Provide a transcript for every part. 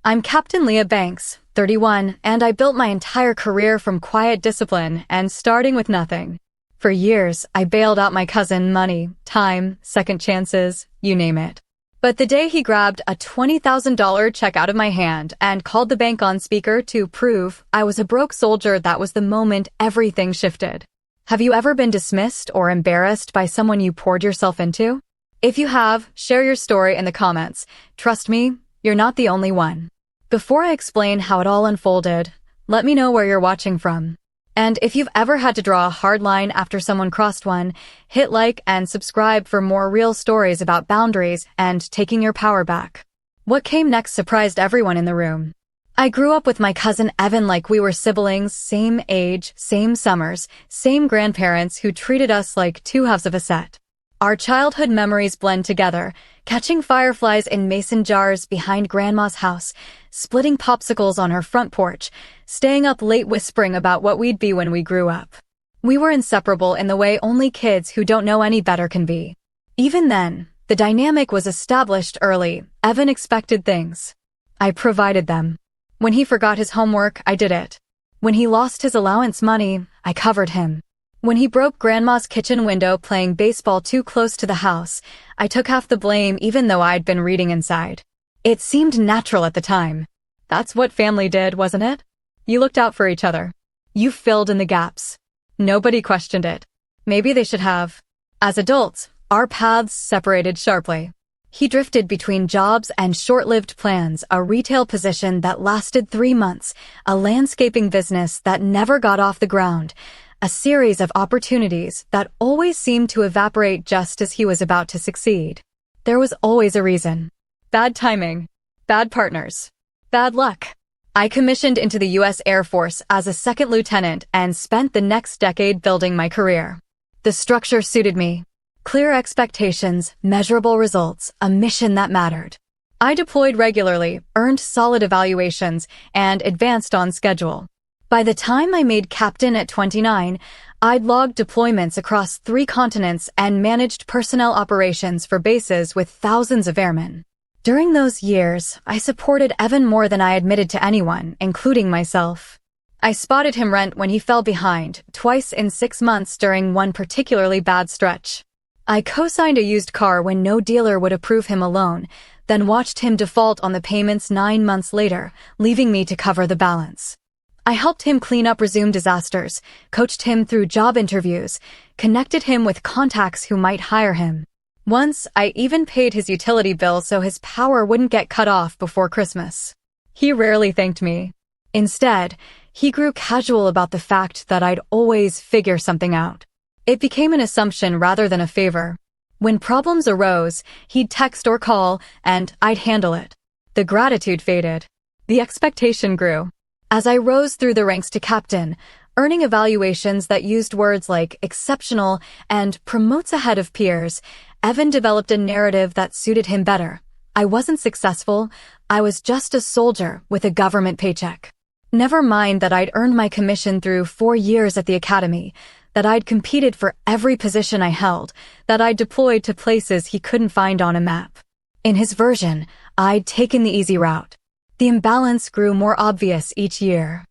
I'm Captain Leah Banks, 31, and I built my entire career from quiet discipline and starting with nothing. For years, I bailed out my cousin money, time, second chances, you name it. But the day he grabbed a $20,000 check out of my hand and called the bank on speaker to prove I was a broke soldier, that was the moment everything shifted. Have you ever been dismissed or embarrassed by someone you poured yourself into? If you have, share your story in the comments. Trust me, you're not the only one. Before I explain how it all unfolded, let me know where you're watching from. And if you've ever had to draw a hard line after someone crossed one, hit like and subscribe for more real stories about boundaries and taking your power back. What came next surprised everyone in the room. I grew up with my cousin Evan like we were siblings, same age, same summers, same grandparents who treated us like two halves of a set. Our childhood memories blend together, catching fireflies in mason jars behind Grandma's house, splitting popsicles on her front porch, staying up late whispering about what we'd be when we grew up. We were inseparable in the way only kids who don't know any better can be. Even then, the dynamic was established early. Evan expected things. I provided them. When he forgot his homework, I did it. When he lost his allowance money, I covered him. When he broke Grandma's kitchen window playing baseball too close to the house, I took half the blame even though I'd been reading inside. It seemed natural at the time. That's what family did, wasn't it? You looked out for each other. You filled in the gaps. Nobody questioned it. Maybe they should have. As adults, our paths separated sharply. He drifted between jobs and short-lived plans, a retail position that lasted 3 months, a landscaping business that never got off the ground, a series of opportunities that always seemed to evaporate just as he was about to succeed. There was always a reason. Bad timing. Bad partners. Bad luck. I commissioned into the U.S. Air Force as a second lieutenant and spent the next decade building my career. The structure suited me. Clear expectations, measurable results, a mission that mattered. I deployed regularly, earned solid evaluations, and advanced on schedule. By the time I made captain at 29, I'd logged deployments across 3 continents and managed personnel operations for bases with thousands of airmen. During those years, I supported Evan more than I admitted to anyone, including myself. I spotted him rent when he fell behind, twice in 6 months during one particularly bad stretch. I co-signed a used car when no dealer would approve him a loan, then watched him default on the payments 9 months later, leaving me to cover the balance. I helped him clean up resume disasters, coached him through job interviews, connected him with contacts who might hire him. Once, I even paid his utility bill so his power wouldn't get cut off before Christmas. He rarely thanked me. Instead, he grew casual about the fact that I'd always figure something out. It became an assumption rather than a favor. When problems arose, he'd text or call, and I'd handle it. The gratitude faded. The expectation grew. As I rose through the ranks to captain, earning evaluations that used words like exceptional and promotes ahead of peers, Evan developed a narrative that suited him better. I wasn't successful, I was just a soldier with a government paycheck. Never mind that I'd earned my commission through 4 years at the academy, that I'd competed for every position I held, that I'd deployed to places he couldn't find on a map. In his version, I'd taken the easy route. The imbalance grew more obvious each year.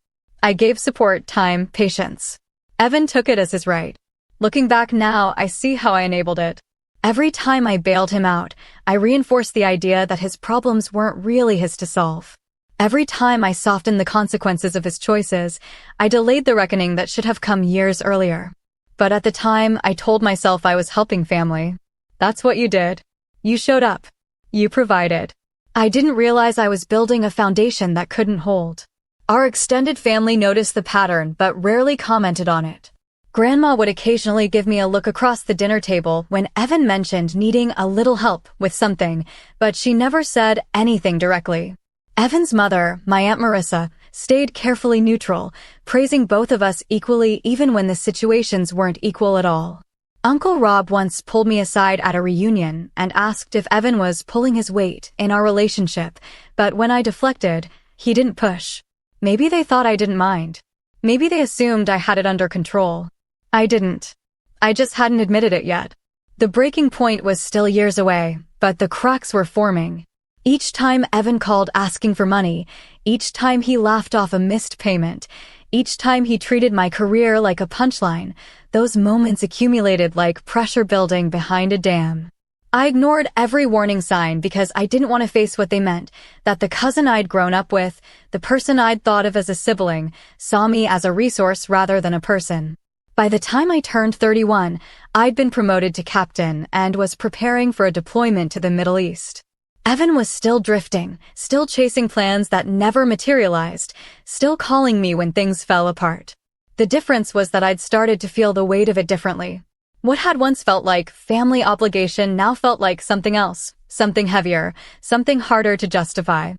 I gave support, time, patience. Evan took it as his right. Looking back now, I see how I enabled it. Every time I bailed him out, I reinforced the idea that his problems weren't really his to solve. Every time I softened the consequences of his choices, I delayed the reckoning that should have come years earlier. But at the time, I told myself I was helping family. That's what you did. You showed up. You provided. I didn't realize I was building a foundation that couldn't hold. Our extended family noticed the pattern but rarely commented on it. Grandma would occasionally give me a look across the dinner table when Evan mentioned needing a little help with something, but she never said anything directly. Evan's mother, my Aunt Marissa, stayed carefully neutral, praising both of us equally even when the situations weren't equal at all. Uncle Rob once pulled me aside at a reunion and asked if Evan was pulling his weight in our relationship, but when I deflected, he didn't push. Maybe they thought I didn't mind. Maybe they assumed I had it under control. I didn't. I just hadn't admitted it yet. The breaking point was still years away, but the cracks were forming. Each time Evan called asking for money, each time he laughed off a missed payment, each time he treated my career like a punchline, those moments accumulated like pressure building behind a dam. I ignored every warning sign because I didn't want to face what they meant, that the cousin I'd grown up with, the person I'd thought of as a sibling, saw me as a resource rather than a person. By the time I turned 31, I'd been promoted to captain and was preparing for a deployment to the Middle East. Evan was still drifting, still chasing plans that never materialized, still calling me when things fell apart. The difference was that I'd started to feel the weight of it differently. What had once felt like family obligation now felt like something else, something heavier, something harder to justify.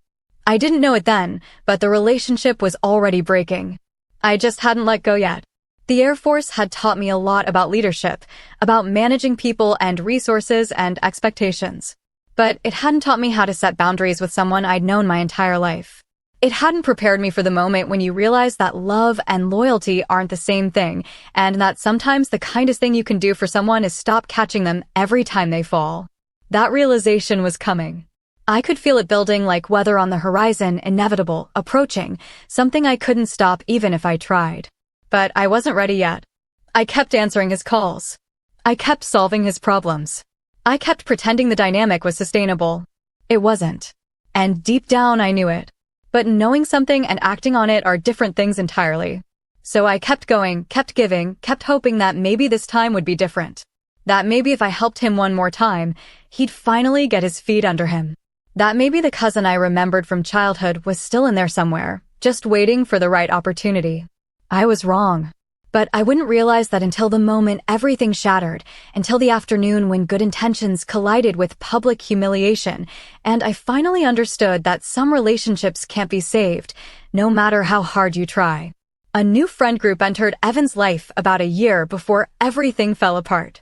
I didn't know it then, but the relationship was already breaking. I just hadn't let go yet. The Air Force had taught me a lot about leadership, about managing people and resources and expectations. But it hadn't taught me how to set boundaries with someone I'd known my entire life. It hadn't prepared me for the moment when you realize that love and loyalty aren't the same thing, and that sometimes the kindest thing you can do for someone is stop catching them every time they fall. That realization was coming. I could feel it building like weather on the horizon, inevitable, approaching, something I couldn't stop even if I tried. But I wasn't ready yet. I kept answering his calls. I kept solving his problems. I kept pretending the dynamic was sustainable. It wasn't. And deep down I knew it. But knowing something and acting on it are different things entirely. So I kept going, kept giving, kept hoping that maybe this time would be different. That maybe if I helped him one more time, he'd finally get his feet under him. That maybe the cousin I remembered from childhood was still in there somewhere, just waiting for the right opportunity. I was wrong. But I wouldn't realize that until the moment everything shattered, until the afternoon when good intentions collided with public humiliation, and I finally understood that some relationships can't be saved, no matter how hard you try. A new friend group entered Evan's life about a year before everything fell apart.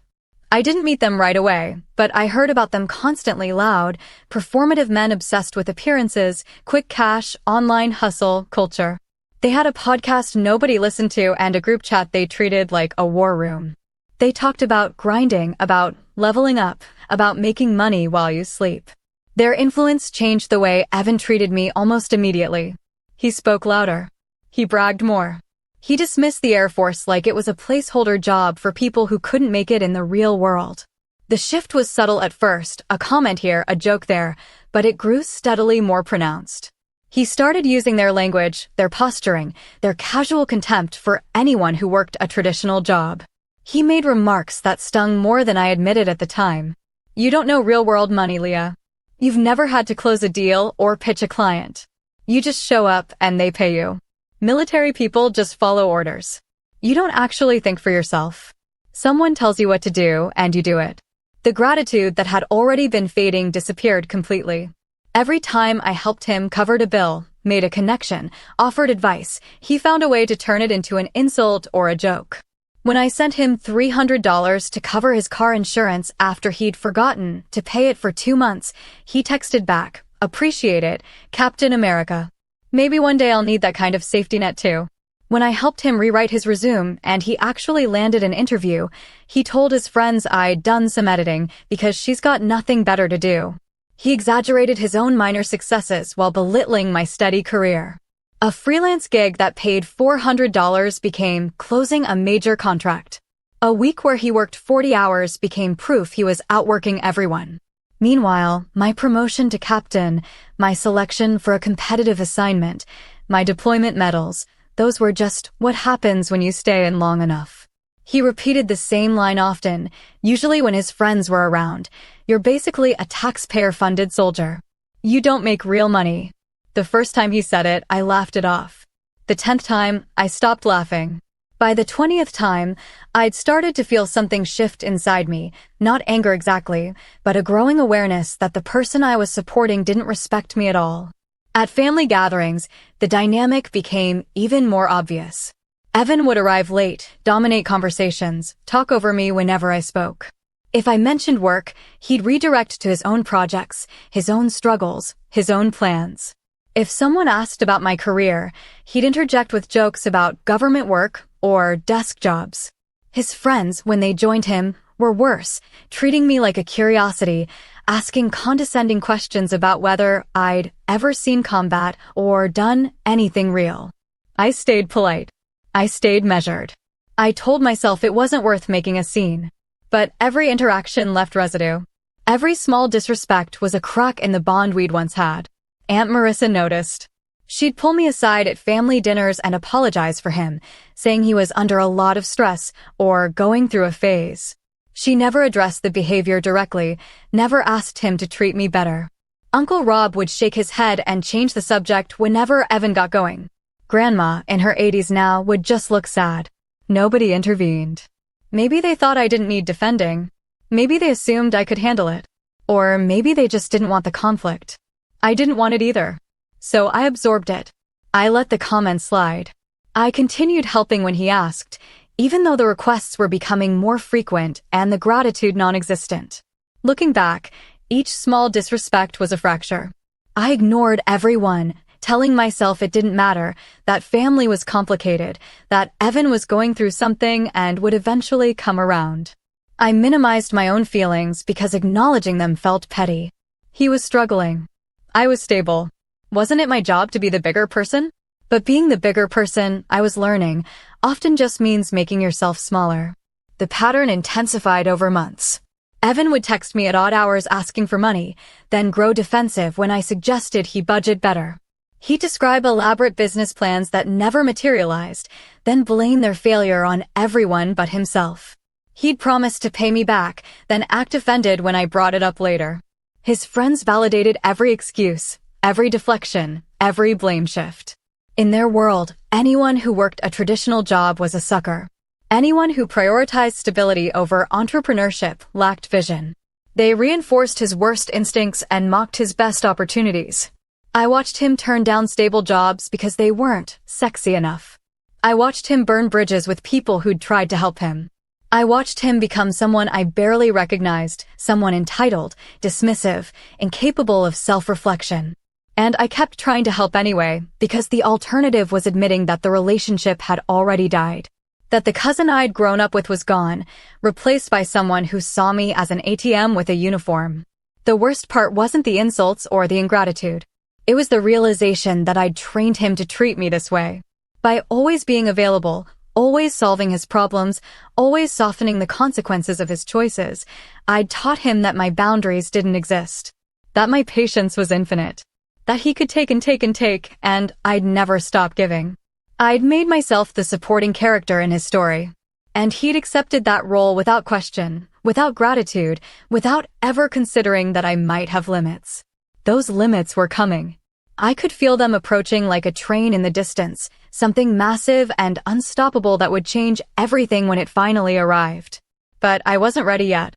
I didn't meet them right away, but I heard about them constantly loud, performative men obsessed with appearances, quick cash, online hustle, culture. They had a podcast nobody listened to and a group chat they treated like a war room. They talked about grinding, about leveling up, about making money while you sleep. Their influence changed the way Evan treated me almost immediately. He spoke louder. He bragged more. He dismissed the Air Force like it was a placeholder job for people who couldn't make it in the real world. The shift was subtle at first, a comment here, a joke there, but it grew steadily more pronounced. He started using their language, their posturing, their casual contempt for anyone who worked a traditional job. He made remarks that stung more than I admitted at the time. You don't know real-world money, Leah. You've never had to close a deal or pitch a client. You just show up and they pay you. Military people just follow orders. You don't actually think for yourself. Someone tells you what to do and you do it. The gratitude that had already been fading disappeared completely. Every time I helped him, covered a bill, made a connection, offered advice, he found a way to turn it into an insult or a joke. When I sent him $300 to cover his car insurance after he'd forgotten to pay it for 2 months, he texted back, "Appreciate it, Captain America. Maybe one day I'll need that kind of safety net too." When I helped him rewrite his resume and he actually landed an interview, he told his friends I'd done some editing because she's got nothing better to do. He exaggerated his own minor successes while belittling my steady career. A freelance gig that paid $400 became closing a major contract. A week where he worked 40 hours became proof he was outworking everyone. Meanwhile, my promotion to captain, my selection for a competitive assignment, my deployment medals, those were just what happens when you stay in long enough. He repeated the same line often, usually when his friends were around. "You're basically a taxpayer-funded soldier. You don't make real money." The first time he said it, I laughed it off. The 10th time, I stopped laughing. By the 20th time, I'd started to feel something shift inside me, not anger exactly, but a growing awareness that the person I was supporting didn't respect me at all. At family gatherings, the dynamic became even more obvious. Evan would arrive late, dominate conversations, talk over me whenever I spoke. If I mentioned work, he'd redirect to his own projects, his own struggles, his own plans. If someone asked about my career, he'd interject with jokes about government work or desk jobs. His friends, when they joined him, were worse, treating me like a curiosity, asking condescending questions about whether I'd ever seen combat or done anything real. I stayed polite. I stayed measured. I told myself it wasn't worth making a scene. But every interaction left residue. Every small disrespect was a crack in the bond we'd once had. Aunt Marissa noticed. She'd pull me aside at family dinners and apologize for him, saying he was under a lot of stress or going through a phase. She never addressed the behavior directly, never asked him to treat me better. Uncle Rob would shake his head and change the subject whenever Evan got going. Grandma, in her 80s now, would just look sad. Nobody intervened. Maybe they thought I didn't need defending. Maybe they assumed I could handle it. Or maybe they just didn't want the conflict. I didn't want it either. So I absorbed it. I let the comments slide. I continued helping when he asked, even though the requests were becoming more frequent and the gratitude non-existent. Looking back, each small disrespect was a fracture. I ignored everyone, telling myself it didn't matter, that family was complicated, that Evan was going through something and would eventually come around. I minimized my own feelings because acknowledging them felt petty. He was struggling. I was stable. Wasn't it my job to be the bigger person? But being the bigger person, I was learning, often just means making yourself smaller. The pattern intensified over months. Evan would text me at odd hours asking for money, then grow defensive when I suggested he budget better. He'd describe elaborate business plans that never materialized, then blame their failure on everyone but himself. He'd promise to pay me back, then act offended when I brought it up later. His friends validated every excuse, every deflection, every blame shift. In their world, anyone who worked a traditional job was a sucker. Anyone who prioritized stability over entrepreneurship lacked vision. They reinforced his worst instincts and mocked his best opportunities. I watched him turn down stable jobs because they weren't sexy enough. I watched him burn bridges with people who'd tried to help him. I watched him become someone I barely recognized, someone entitled, dismissive, incapable of self-reflection. And I kept trying to help anyway, because the alternative was admitting that the relationship had already died. That the cousin I'd grown up with was gone, replaced by someone who saw me as an ATM with a uniform. The worst part wasn't the insults or the ingratitude. It was the realization that I'd trained him to treat me this way. By always being available, always solving his problems, always softening the consequences of his choices, I'd taught him that my boundaries didn't exist. That my patience was infinite. That he could take and take and take, and I'd never stop giving. I'd made myself the supporting character in his story. And he'd accepted that role without question, without gratitude, without ever considering that I might have limits. Those limits were coming. I could feel them approaching like a train in the distance, something massive and unstoppable that would change everything when it finally arrived. But I wasn't ready yet.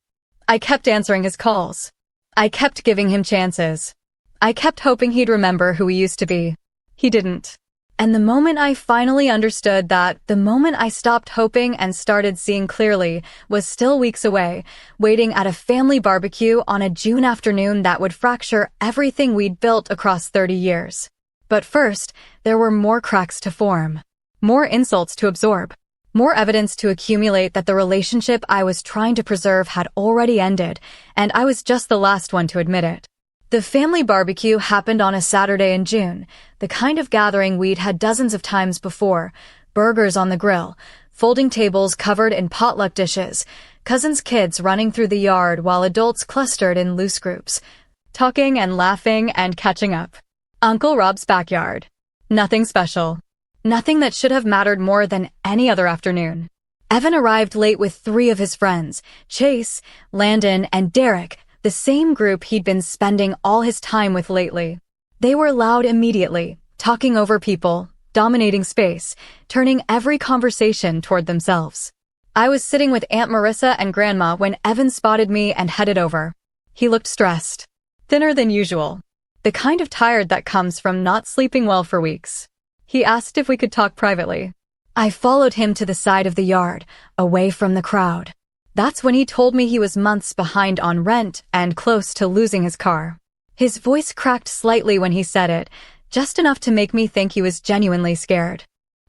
I kept answering his calls. I kept giving him chances. I kept hoping he'd remember who he used to be. He didn't. And the moment I finally understood that, the moment I stopped hoping and started seeing clearly, was still weeks away, waiting at a family barbecue on a June afternoon that would fracture everything we'd built across 30 years. But first, there were more cracks to form. More insults to absorb. More evidence to accumulate that the relationship I was trying to preserve had already ended, and I was just the last one to admit it. The family barbecue happened on a Saturday in June, the kind of gathering we'd had dozens of times before, burgers on the grill, folding tables covered in potluck dishes, cousins' kids running through the yard while adults clustered in loose groups, talking and laughing and catching up. Uncle Rob's backyard. Nothing special. Nothing that should have mattered more than any other afternoon. Evan arrived late with 3 of his friends, Chase, Landon, and Derek, the same group he'd been spending all his time with lately. They were loud immediately, talking over people, dominating space, turning every conversation toward themselves. I was sitting with Aunt Marissa and Grandma when Evan spotted me and headed over. He looked stressed. Thinner than usual. The kind of tired that comes from not sleeping well for weeks. He asked if we could talk privately. I followed him to the side of the yard, away from the crowd. That's when he told me he was months behind on rent and close to losing his car. His voice cracked slightly when he said it, just enough to make me think he was genuinely scared.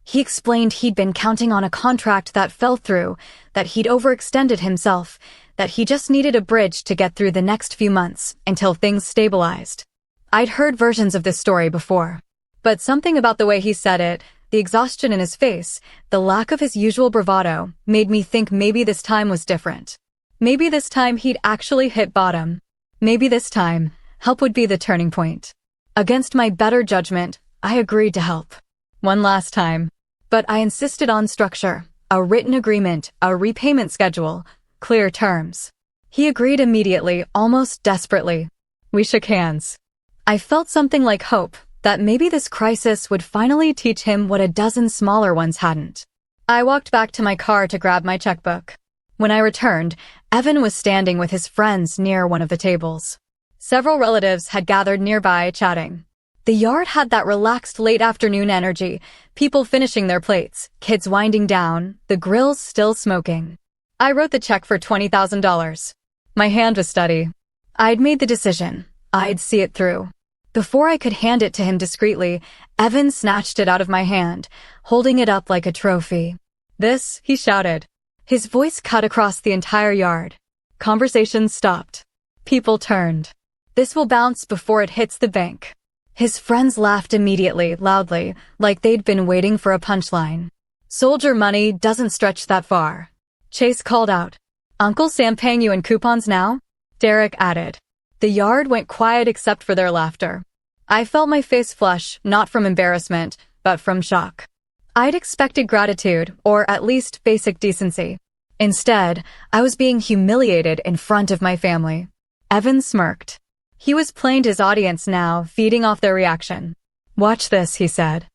He explained he'd been counting on a contract that fell through, that he'd overextended himself, that he just needed a bridge to get through the next few months until things stabilized. I'd heard versions of this story before, but something about the way he said it, the exhaustion in his face, the lack of his usual bravado, made me think maybe this time was different. Maybe this time he'd actually hit bottom. Maybe this time, help would be the turning point. Against my better judgment, I agreed to help. One last time. But I insisted on structure, a written agreement, a repayment schedule, clear terms. He agreed immediately, almost desperately. We shook hands. I felt something like hope, that maybe this crisis would finally teach him what a dozen smaller ones hadn't. I walked back to my car to grab my checkbook. When I returned, Evan was standing with his friends near one of the tables. Several relatives had gathered nearby, chatting. The yard had that relaxed late afternoon energy, people finishing their plates, kids winding down, the grills still smoking. I wrote the check for $20,000. My hand was steady. I'd made the decision. I'd see it through. Before I could hand it to him discreetly, Evan snatched it out of my hand, holding it up like a trophy. This, he shouted. His voice cut across the entire yard. Conversations stopped. People turned. This will bounce before it hits the bank. His friends laughed immediately, loudly, like they'd been waiting for a punchline. Soldier money doesn't stretch that far. Chase called out. Uncle Sam paying you in coupons now? Derek added. The yard went quiet except for their laughter. I felt my face flush, not from embarrassment, but from shock. I'd expected gratitude, or at least basic decency. Instead, I was being humiliated in front of my family. Evan smirked. He was playing to his audience now, feeding off their reaction. Watch this, he said.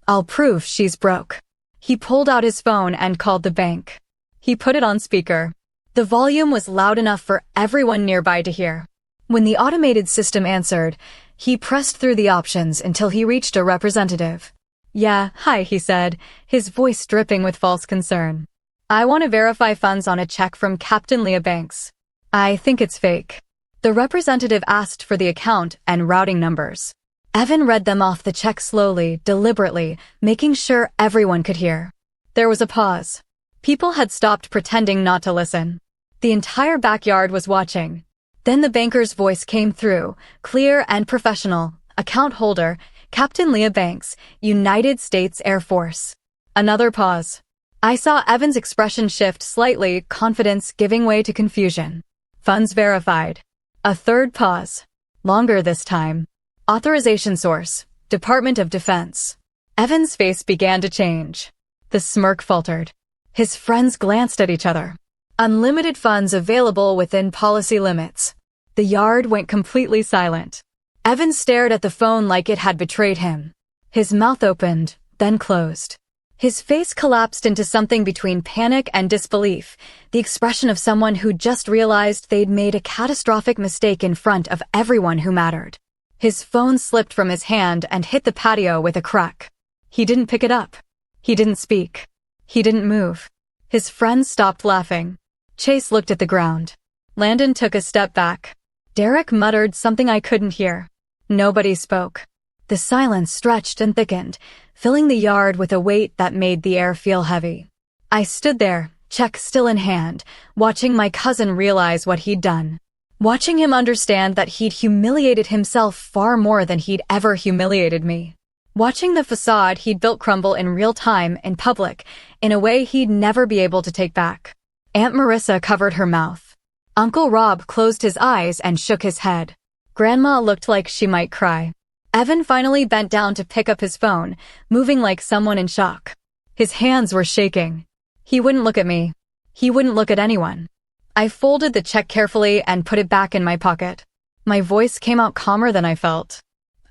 I'll prove she's broke. He pulled out his phone and called the bank. He put it on speaker. The volume was loud enough for everyone nearby to hear. When the automated system answered, he pressed through the options until he reached a representative. Yeah, hi, he said, his voice dripping with false concern. I want to verify funds on a check from Captain Leah Banks. I think it's fake. The representative asked for the account and routing numbers. Evan read them off the check slowly, deliberately, making sure everyone could hear. There was a pause. People had stopped pretending not to listen. The entire backyard was watching. Then the banker's voice came through, clear and professional. Account holder, Captain Leah Banks, United States Air Force. Another pause. I saw Evan's expression shift slightly, confidence giving way to confusion. Funds verified. A third pause. Longer this time. Authorization source, Department of Defense. Evan's face began to change. The smirk faltered. His friends glanced at each other. Unlimited funds available within policy limits. The yard went completely silent. Evan stared at the phone like it had betrayed him. His mouth opened, then closed. His face collapsed into something between panic and disbelief, the expression of someone who just realized they'd made a catastrophic mistake in front of everyone who mattered. His phone slipped from his hand and hit the patio with a crack. He didn't pick it up. He didn't speak. He didn't move. His friends stopped laughing. Chase looked at the ground. Landon took a step back. Derek muttered something I couldn't hear. Nobody spoke. The silence stretched and thickened, filling the yard with a weight that made the air feel heavy. I stood there, check still in hand, watching my cousin realize what he'd done. Watching him understand that he'd humiliated himself far more than he'd ever humiliated me. Watching the facade he'd built crumble in real time, in public, in a way he'd never be able to take back. Aunt Marissa covered her mouth. Uncle Rob closed his eyes and shook his head. Grandma looked like she might cry. Evan finally bent down to pick up his phone, moving like someone in shock. His hands were shaking. He wouldn't look at me. He wouldn't look at anyone. I folded the check carefully and put it back in my pocket. My voice came out calmer than I felt.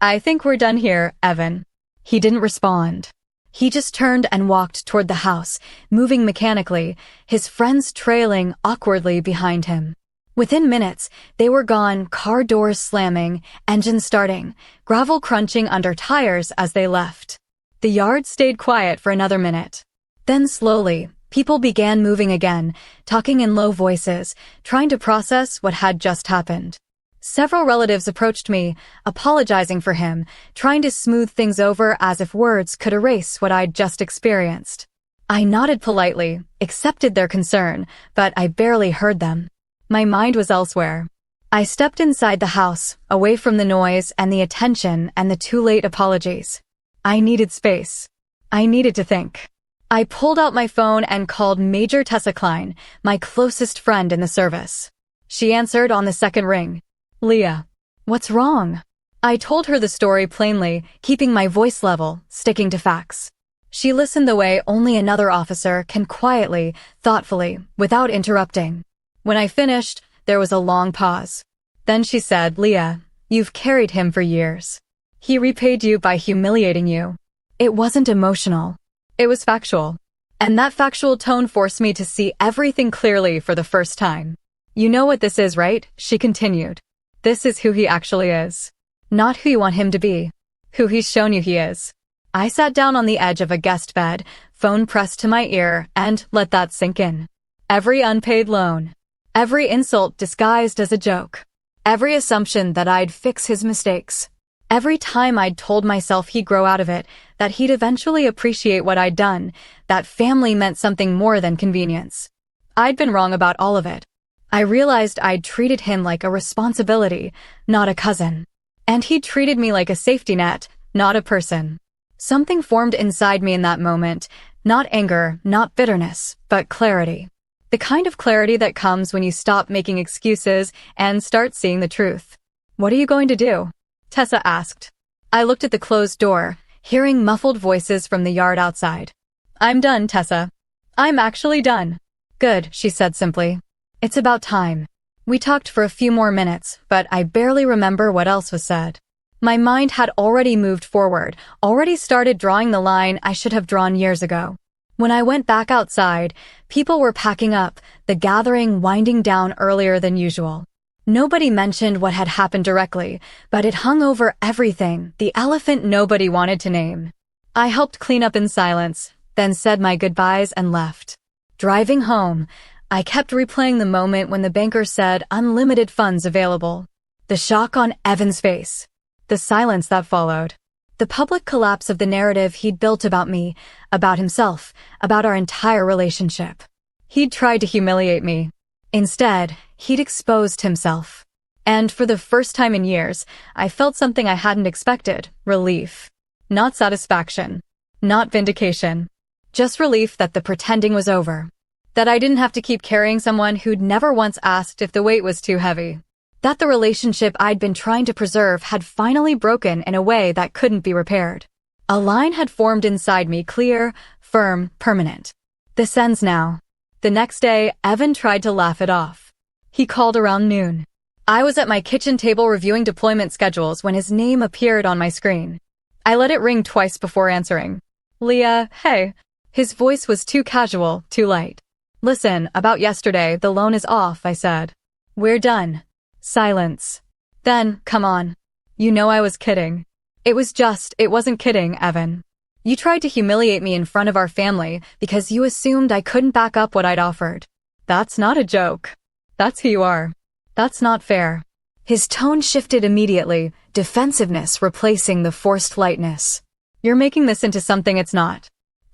I think we're done here, Evan. He didn't respond. He just turned and walked toward the house, moving mechanically, his friends trailing awkwardly behind him. Within minutes, they were gone, car doors slamming, engine starting, gravel crunching under tires as they left. The yard stayed quiet for another minute. Then slowly, people began moving again, talking in low voices, trying to process what had just happened. Several relatives approached me, apologizing for him, trying to smooth things over as if words could erase what I'd just experienced. I nodded politely, accepted their concern, but I barely heard them. My mind was elsewhere. I stepped inside the house, away from the noise and the attention and the too late apologies. I needed space. I needed to think. I pulled out my phone and called Major Tessa Klein, my closest friend in the service. She answered on the second ring. Leah, what's wrong? I told her the story plainly, keeping my voice level, sticking to facts. She listened the way only another officer can quietly, thoughtfully, without interrupting. When I finished, there was a long pause. Then she said, Leah, you've carried him for years. He repaid you by humiliating you. It wasn't emotional. It was factual. And that factual tone forced me to see everything clearly for the first time. You know what this is, right? She continued. This is who he actually is. Not who you want him to be. Who he's shown you he is. I sat down on the edge of a guest bed, phone pressed to my ear, and let that sink in. Every unpaid loan. Every insult disguised as a joke. Every assumption that I'd fix his mistakes. Every time I'd told myself he'd grow out of it, that he'd eventually appreciate what I'd done, that family meant something more than convenience. I'd been wrong about all of it. I realized I'd treated him like a responsibility, not a cousin. And he'd treated me like a safety net, not a person. Something formed inside me in that moment, not anger, not bitterness, but clarity. The kind of clarity that comes when you stop making excuses and start seeing the truth. What are you going to do? Tessa asked. I looked at the closed door, hearing muffled voices from the yard outside. I'm done, Tessa. I'm actually done. Good, she said simply. It's about time. We talked for a few more minutes, but I barely remember what else was said. My mind had already moved forward, already started drawing the line I should have drawn years ago. When I went back outside, people were packing up, the gathering winding down earlier than usual. Nobody mentioned what had happened directly, but it hung over everything, the elephant nobody wanted to name. I helped clean up in silence, then said my goodbyes and left. Driving home, I kept replaying the moment when the banker said unlimited funds available. The shock on Evan's face. The silence that followed. The public collapse of the narrative he'd built about me, about himself, about our entire relationship. He'd tried to humiliate me. Instead, he'd exposed himself. And for the first time in years, I felt something I hadn't expected, relief. Not satisfaction. Not vindication. Just relief that the pretending was over. That I didn't have to keep carrying someone who'd never once asked if the weight was too heavy. That the relationship I'd been trying to preserve had finally broken in a way that couldn't be repaired. A line had formed inside me, clear, firm, permanent. This ends now. The next day, Evan tried to laugh it off. He called around noon. I was at my kitchen table reviewing deployment schedules when his name appeared on my screen. I let it ring twice before answering. Leah, hey. His voice was too casual, too light. Listen, about yesterday, the loan is off, I said. We're done. Silence. Then, come on. You know I was kidding. It wasn't kidding, Evan. You tried to humiliate me in front of our family because you assumed I couldn't back up what I'd offered. That's not a joke. That's who you are. That's not fair. His tone shifted immediately, defensiveness replacing the forced lightness. You're making this into something it's not.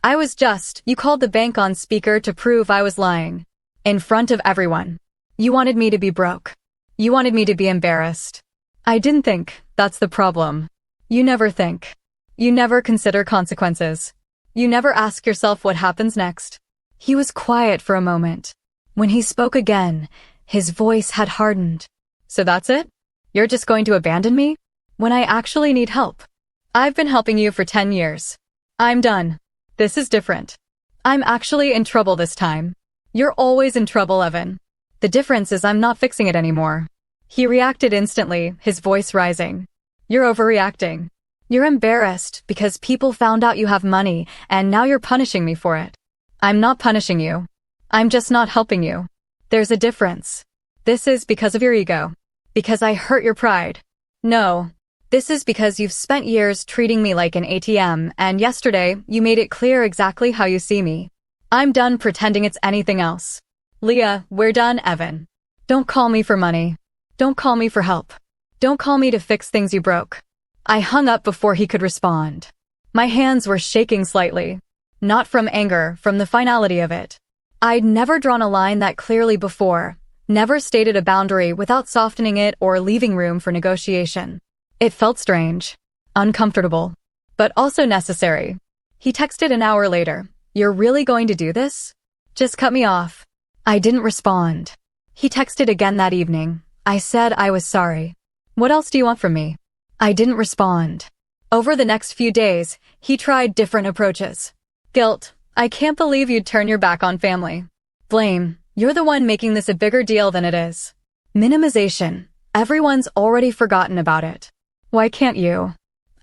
You called the bank on speaker to prove I was lying. In front of everyone. You wanted me to be broke. You wanted me to be embarrassed. I didn't think, that's the problem. You never think. You never consider consequences. You never ask yourself what happens next. He was quiet for a moment. When he spoke again, his voice had hardened. So that's it? You're just going to abandon me? When I actually need help. I've been helping you for 10 years. I'm done. This is different. I'm actually in trouble this time. You're always in trouble, Evan. The difference is I'm not fixing it anymore. He reacted instantly, his voice rising. You're overreacting. You're embarrassed because people found out you have money and now you're punishing me for it. I'm not punishing you. I'm just not helping you. There's a difference. This is because of your ego. Because I hurt your pride. No. This is because you've spent years treating me like an ATM and yesterday you made it clear exactly how you see me. I'm done pretending it's anything else. Leah, we're done, Evan. Don't call me for money. Don't call me for help. Don't call me to fix things you broke. I hung up before he could respond. My hands were shaking slightly. Not from anger, from the finality of it. I'd never drawn a line that clearly before, Never stated a boundary without softening it or leaving room for negotiation. It felt strange, uncomfortable, but also necessary. He texted an hour later, "You're really going to do this? Just cut me off." I didn't respond. He texted again that evening. I said I was sorry. "What else do you want from me?" I didn't respond. Over the next few days, he tried different approaches. Guilt. "I can't believe you'd turn your back on family." Blame. "You're the one making this a bigger deal than it is." Minimization. "Everyone's already forgotten about it. Why can't you?"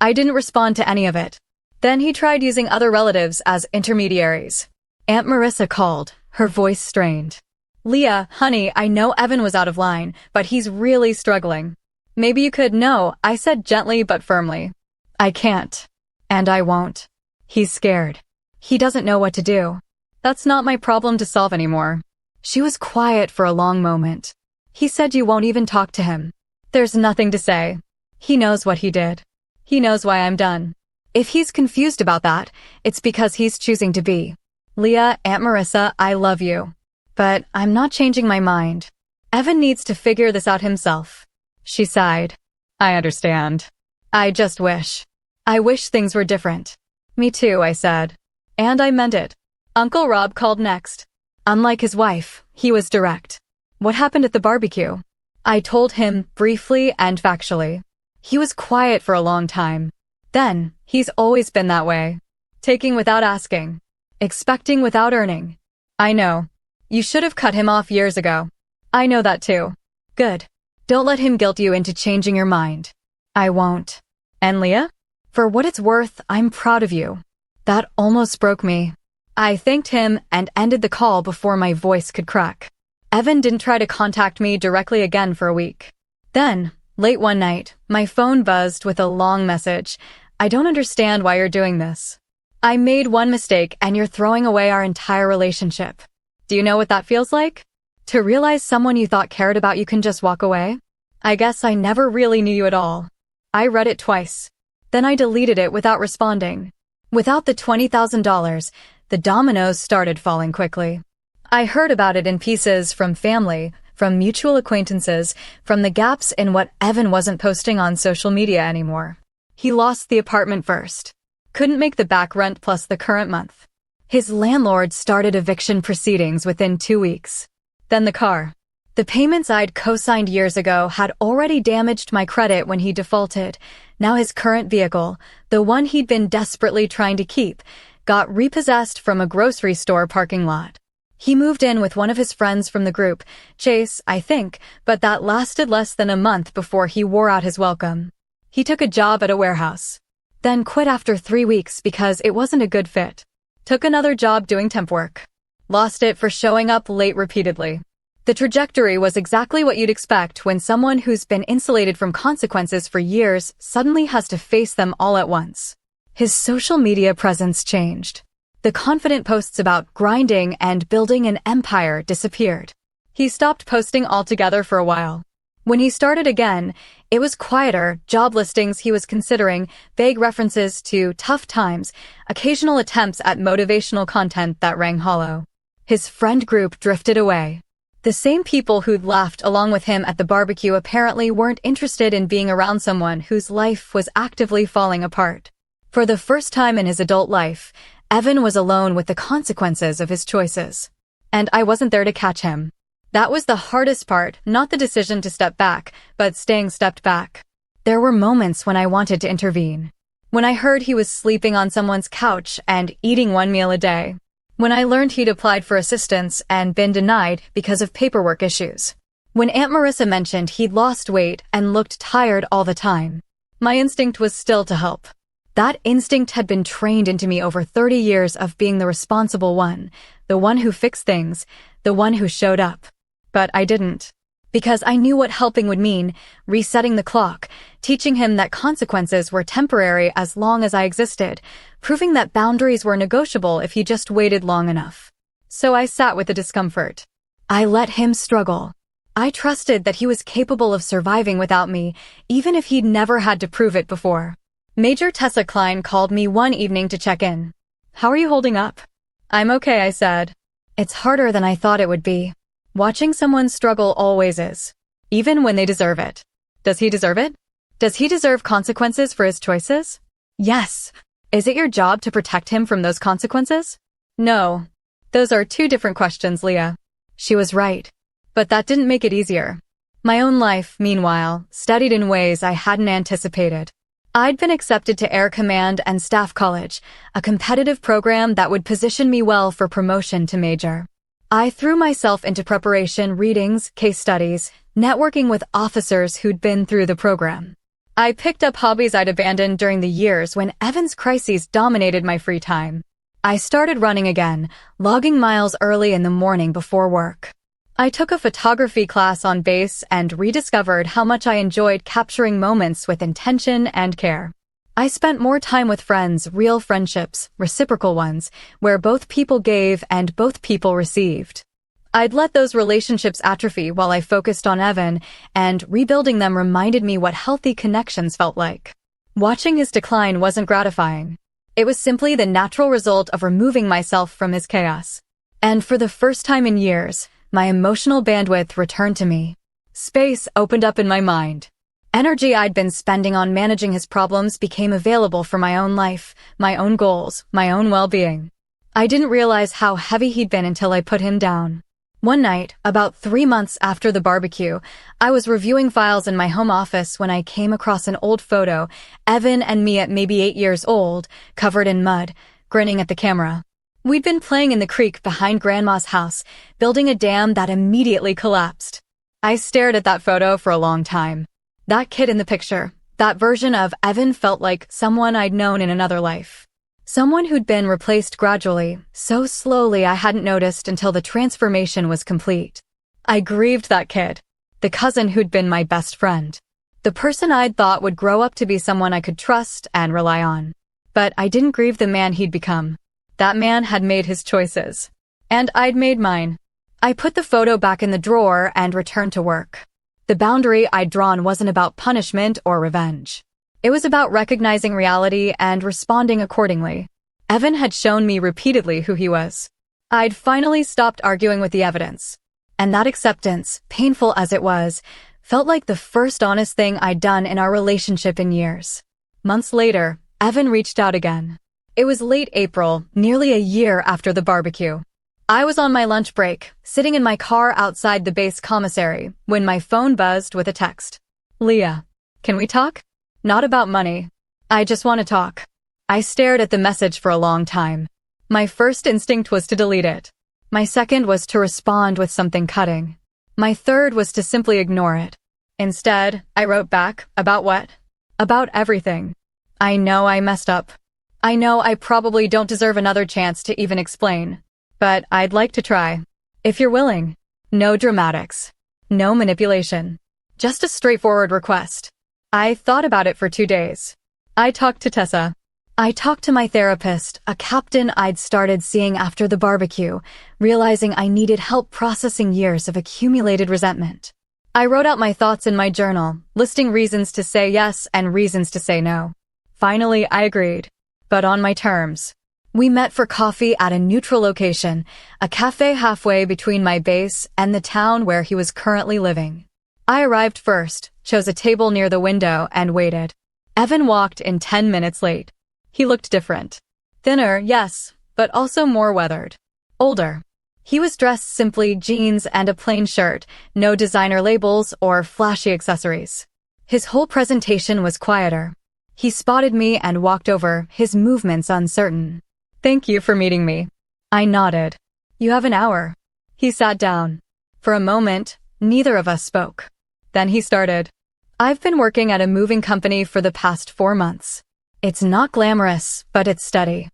I didn't respond to any of it. Then he tried using other relatives as intermediaries. Aunt Marissa called, her voice strained. "Leah, honey, I know Evan was out of line, but he's really struggling. Maybe you could." "No," I said gently but firmly. "I can't. And I won't. He's scared. He doesn't know what to do. That's not my problem to solve anymore." She was quiet for a long moment. "He said you won't even talk to him." "There's nothing to say. He knows what he did. He knows why I'm done. If he's confused about that, it's because he's choosing to be." "Leah, Aunt Marissa, I love you. But I'm not changing my mind. Evan needs to figure this out himself." She sighed. "I understand. I just wish. I wish things were different." "Me too," I said. And I meant it. Uncle Rob called next. Unlike his wife, he was direct. "What happened at the barbecue?" I told him briefly and factually. He was quiet for a long time. Then, he's always been that way. Taking without asking. Expecting without earning. "I know. You should have cut him off years ago." "I know that too." "Good. Don't let him guilt you into changing your mind." "I won't." "And Leah? For what it's worth, I'm proud of you." That almost broke me. I thanked him and ended the call before my voice could crack. Evan didn't try to contact me directly again for a week. Then, late one night, my phone buzzed with a long message. "I don't understand why you're doing this. I made one mistake and you're throwing away our entire relationship. Do you know what that feels like? To realize someone you thought cared about you can just walk away? I guess I never really knew you at all." I read it twice. Then I deleted it without responding. Without the $20,000, the dominoes started falling quickly. I heard about it in pieces from family, from mutual acquaintances, from the gaps in what Evan wasn't posting on social media anymore. He lost the apartment first. Couldn't make the back rent plus the current month. His landlord started eviction proceedings within 2 weeks. Then the car. The payments I'd co-signed years ago had already damaged my credit when he defaulted. Now his current vehicle, the one he'd been desperately trying to keep, got repossessed from a grocery store parking lot. He moved in with one of his friends from the group, Chase, I think, but that lasted less than a month before he wore out his welcome. He took a job at a warehouse. Then quit after 3 weeks because it wasn't a good fit. Took another job doing temp work. Lost it for showing up late repeatedly. The trajectory was exactly what you'd expect when someone who's been insulated from consequences for years suddenly has to face them all at once. His social media presence changed. The confident posts about grinding and building an empire disappeared. He stopped posting altogether for a while. When he started again, it was quieter, job listings he was considering, vague references to tough times, occasional attempts at motivational content that rang hollow. His friend group drifted away. The same people who'd laughed along with him at the barbecue apparently weren't interested in being around someone whose life was actively falling apart. For the first time in his adult life, Evan was alone with the consequences of his choices. And I wasn't there to catch him. That was the hardest part, not the decision to step back, but staying stepped back. There were moments when I wanted to intervene. When I heard he was sleeping on someone's couch and eating 1 meal a day. When I learned he'd applied for assistance and been denied because of paperwork issues. When Aunt Marissa mentioned he'd lost weight and looked tired all the time. My instinct was still to help. That instinct had been trained into me over 30 years of being the responsible one, the one who fixed things, the one who showed up. But I didn't. Because I knew what helping would mean, resetting the clock, teaching him that consequences were temporary as long as I existed, proving that boundaries were negotiable if he just waited long enough. So I sat with the discomfort. I let him struggle. I trusted that he was capable of surviving without me, even if he'd never had to prove it before. Major Tessa Klein called me one evening to check in. "How are you holding up?" "I'm okay," I said. "It's harder than I thought it would be." Watching someone struggle always is. Even when they deserve it. Does he deserve it? Does he deserve consequences for his choices? Yes. Is it your job to protect him from those consequences? No. Those are two different questions, Leah. She was right. But that didn't make it easier. My own life, meanwhile, studied in ways I hadn't anticipated. I'd been accepted to Air Command and Staff College, a competitive program that would position me well for promotion to major. I threw myself into preparation, readings, case studies, networking with officers who'd been through the program. I picked up hobbies I'd abandoned during the years when Evan's crises dominated my free time. I started running again, logging miles early in the morning before work. I took a photography class on base and rediscovered how much I enjoyed capturing moments with intention and care. I spent more time with friends, real friendships, reciprocal ones, where both people gave and both people received. I'd let those relationships atrophy while I focused on Evan, and rebuilding them reminded me what healthy connections felt like. Watching his decline wasn't gratifying. It was simply the natural result of removing myself from his chaos. And for the first time in years, my emotional bandwidth returned to me. Space opened up in my mind. Energy I'd been spending on managing his problems became available for my own life, my own goals, my own well-being. I didn't realize how heavy he'd been until I put him down. One night, about 3 months after the barbecue, I was reviewing files in my home office when I came across an old photo, Evan and me at maybe 8 years old, covered in mud, grinning at the camera. We'd been playing in the creek behind Grandma's house, building a dam that immediately collapsed. I stared at that photo for a long time. That kid in the picture, that version of Evan felt like someone I'd known in another life. Someone who'd been replaced gradually, so slowly I hadn't noticed until the transformation was complete. I grieved that kid, the cousin who'd been my best friend, the person I'd thought would grow up to be someone I could trust and rely on. But I didn't grieve the man he'd become. That man had made his choices. And I'd made mine. I put the photo back in the drawer and returned to work. The boundary I'd drawn wasn't about punishment or revenge. It was about recognizing reality and responding accordingly. Evan had shown me repeatedly who he was. I'd finally stopped arguing with the evidence. And that acceptance, painful as it was, felt like the first honest thing I'd done in our relationship in years. Months later, Evan reached out again. It was late April, nearly a year after the barbecue. I was on my lunch break, sitting in my car outside the base commissary, when my phone buzzed with a text. Leah, can we talk? Not about money. I just want to talk. I stared at the message for a long time. My first instinct was to delete it. My second was to respond with something cutting. My third was to simply ignore it. Instead, I wrote back, about what? About everything. I know I messed up. I know I probably don't deserve another chance to even explain. But I'd like to try. If you're willing. No dramatics. No manipulation. Just a straightforward request. I thought about it for 2 days. I talked to Tessa. I talked to my therapist, a captain I'd started seeing after the barbecue, realizing I needed help processing years of accumulated resentment. I wrote out my thoughts in my journal, listing reasons to say yes and reasons to say no. Finally, I agreed. But on my terms. We met for coffee at a neutral location, a cafe halfway between my base and the town where he was currently living. I arrived first, chose a table near the window, and waited. Evan walked in 10 minutes late. He looked different. Thinner, yes, but also more weathered. Older. He was dressed simply jeans and a plain shirt, no designer labels or flashy accessories. His whole presentation was quieter. He spotted me and walked over, his movements uncertain. Thank you for meeting me. I nodded. You have an hour. He sat down. For a moment, neither of us spoke. Then he started. I've been working at a moving company for the past 4 months. It's not glamorous, but it's steady.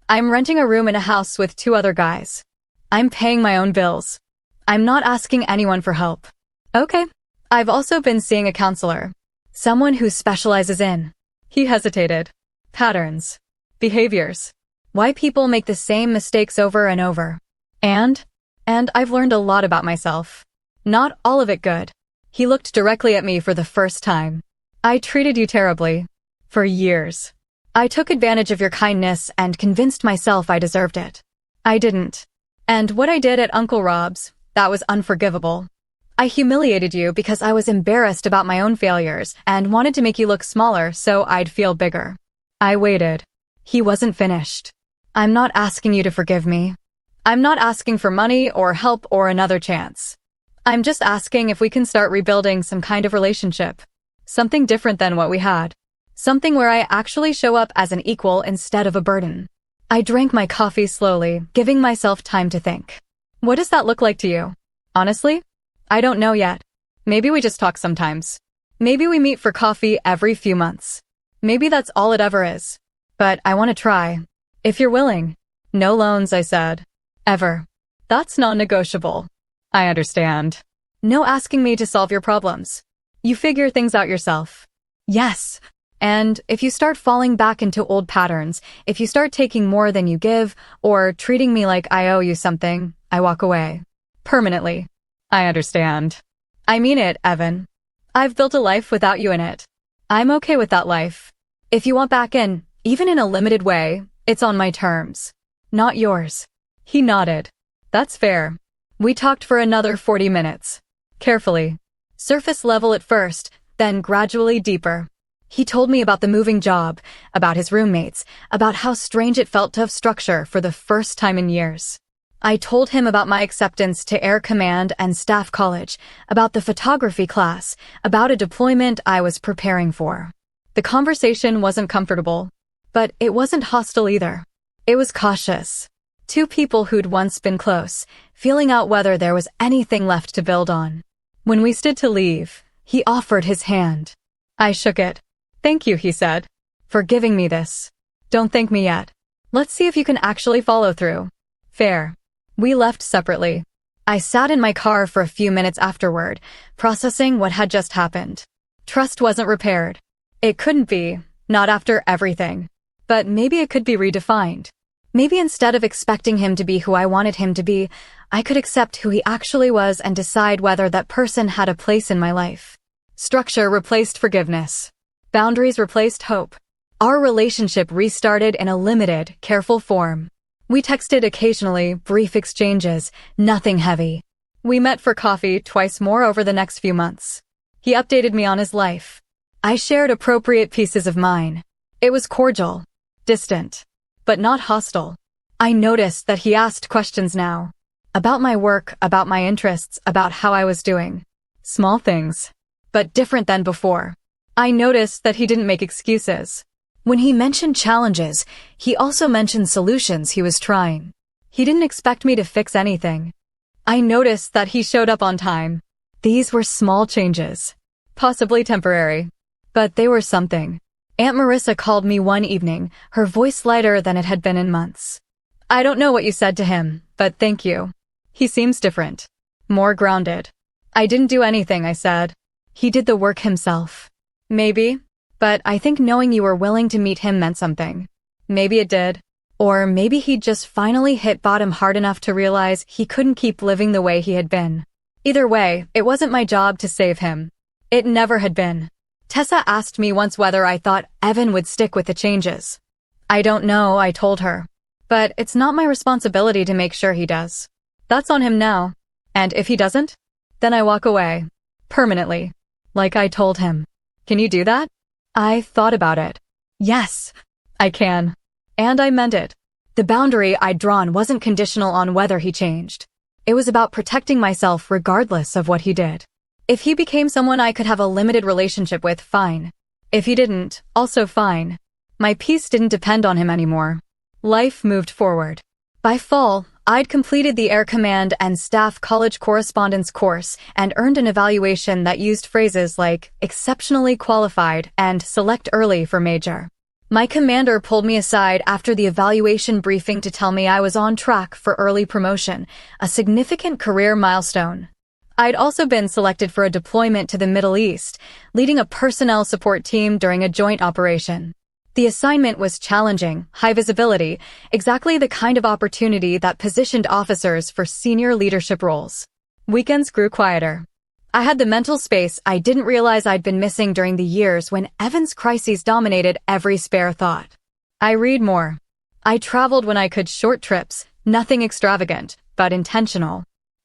I'm renting a room in a house with 2 other guys. I'm paying my own bills. I'm not asking anyone for help. Okay. I've also been seeing a counselor. Someone who specializes in. He hesitated. Patterns. Behaviors. Why people make the same mistakes over and over. And I've learned a lot about myself. Not all of it good. He looked directly at me for the first time. I treated you terribly. For years. I took advantage of your kindness and convinced myself I deserved it. I didn't. And what I did at Uncle Rob's, That was unforgivable. I humiliated you because I was embarrassed about my own failures and wanted to make you look smaller so I'd feel bigger. I waited. He wasn't finished. I'm not asking you to forgive me. I'm not asking for money or help or another chance. I'm just asking if we can start rebuilding some kind of relationship. Something different than what we had. Something where I actually show up as an equal instead of a burden. I drank my coffee slowly, giving myself time to think. What does that look like to you? Honestly, I don't know yet. Maybe we just talk sometimes. Maybe we meet for coffee every few months. Maybe that's all it ever is. But I want to try. If you're willing. No loans, I said. Ever. That's non-negotiable. I understand. No asking me to solve your problems. You figure things out yourself. Yes. And if you start falling back into old patterns, if you start taking more than you give, or treating me like I owe you something, I walk away. Permanently. I understand. I mean it, Evan. I've built a life without you in it. I'm okay with that life. If you want back in, even in a limited way, it's on my terms. Not yours. He nodded. That's fair. We talked for another 40 minutes. Carefully. Surface level at first, then gradually deeper. He told me about the moving job, about his roommates, about how strange it felt to have structure for the first time in years. I told him about my acceptance to Air Command and Staff College, about the photography class, about a deployment I was preparing for. The conversation wasn't comfortable, but it wasn't hostile either. It was cautious. Two people who'd once been close, feeling out whether there was anything left to build on. When we stood to leave, he offered his hand. I shook it. Thank you, he said, for giving me this. Don't thank me yet. Let's see if you can actually follow through. Fair. We left separately. I sat in my car for a few minutes afterward, processing what had just happened. Trust wasn't repaired. It couldn't be, not after everything. But maybe it could be redefined. Maybe instead of expecting him to be who I wanted him to be, I could accept who he actually was and decide whether that person had a place in my life. Structure replaced forgiveness. Boundaries replaced hope. Our relationship restarted in a limited, careful form. We texted occasionally, brief exchanges, nothing heavy. We met for coffee twice more over the next few months. He updated me on his life. I shared appropriate pieces of mine. It was cordial, distant, but not hostile. I noticed that he asked questions now. About my work, about my interests, about how I was doing. Small things, but different than before. I noticed that he didn't make excuses. When he mentioned challenges, he also mentioned solutions he was trying. He didn't expect me to fix anything. I noticed that he showed up on time. These were small changes. Possibly temporary. But they were something. Aunt Marissa called me one evening, her voice lighter than it had been in months. I don't know what you said to him, but thank you. He seems different. More grounded. I didn't do anything, I said. He did the work himself. Maybe, but I think knowing you were willing to meet him meant something. Maybe it did. Or maybe he'd just finally hit bottom hard enough to realize he couldn't keep living the way he had been. Either way, it wasn't my job to save him. It never had been. Tessa asked me once whether I thought Evan would stick with the changes. I don't know, I told her. But it's not my responsibility to make sure he does. That's on him now. And if he doesn't, then I walk away. Permanently. Like I told him. Can you do that? I thought about it. Yes, I can. And I meant it. The boundary I'd drawn wasn't conditional on whether he changed. It was about protecting myself regardless of what he did. If he became someone I could have a limited relationship with, fine. If he didn't, also fine. My peace didn't depend on him anymore. Life moved forward. By fall, I'd completed the Air Command and Staff College Correspondence course and earned an evaluation that used phrases like exceptionally qualified and select early for major. My commander pulled me aside after the evaluation briefing to tell me I was on track for early promotion, a significant career milestone. I'd also been selected for a deployment to the Middle East, leading a personnel support team during a joint operation. The assignment was challenging, high visibility, exactly the kind of opportunity that positioned officers for senior leadership roles. Weekends grew quieter. I had the mental space I didn't realize I'd been missing during the years when Evan's crises dominated every spare thought. I read more. I traveled when I could, short trips, nothing extravagant, but intentional.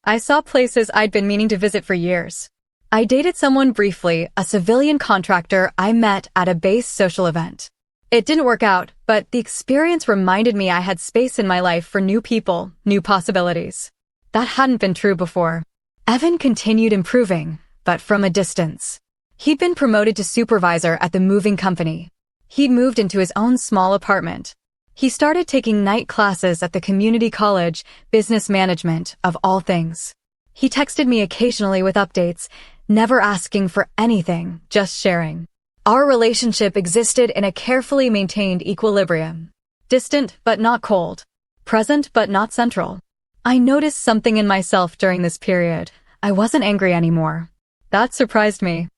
I saw places I'd been meaning to visit for years. I dated someone briefly, a civilian contractor I met at a base social event. It didn't work out, but the experience reminded me I had space in my life for new people, new possibilities. That hadn't been true before. Evan continued improving, but from a distance. He'd been promoted to supervisor at the moving company. He'd moved into his own small apartment. He started taking night classes at the community college, business management, of all things. He texted me occasionally with updates, never asking for anything, just sharing. Our relationship existed in a carefully maintained equilibrium. Distant but not cold. Present but not central. I noticed something in myself during this period. I wasn't angry anymore. That surprised me.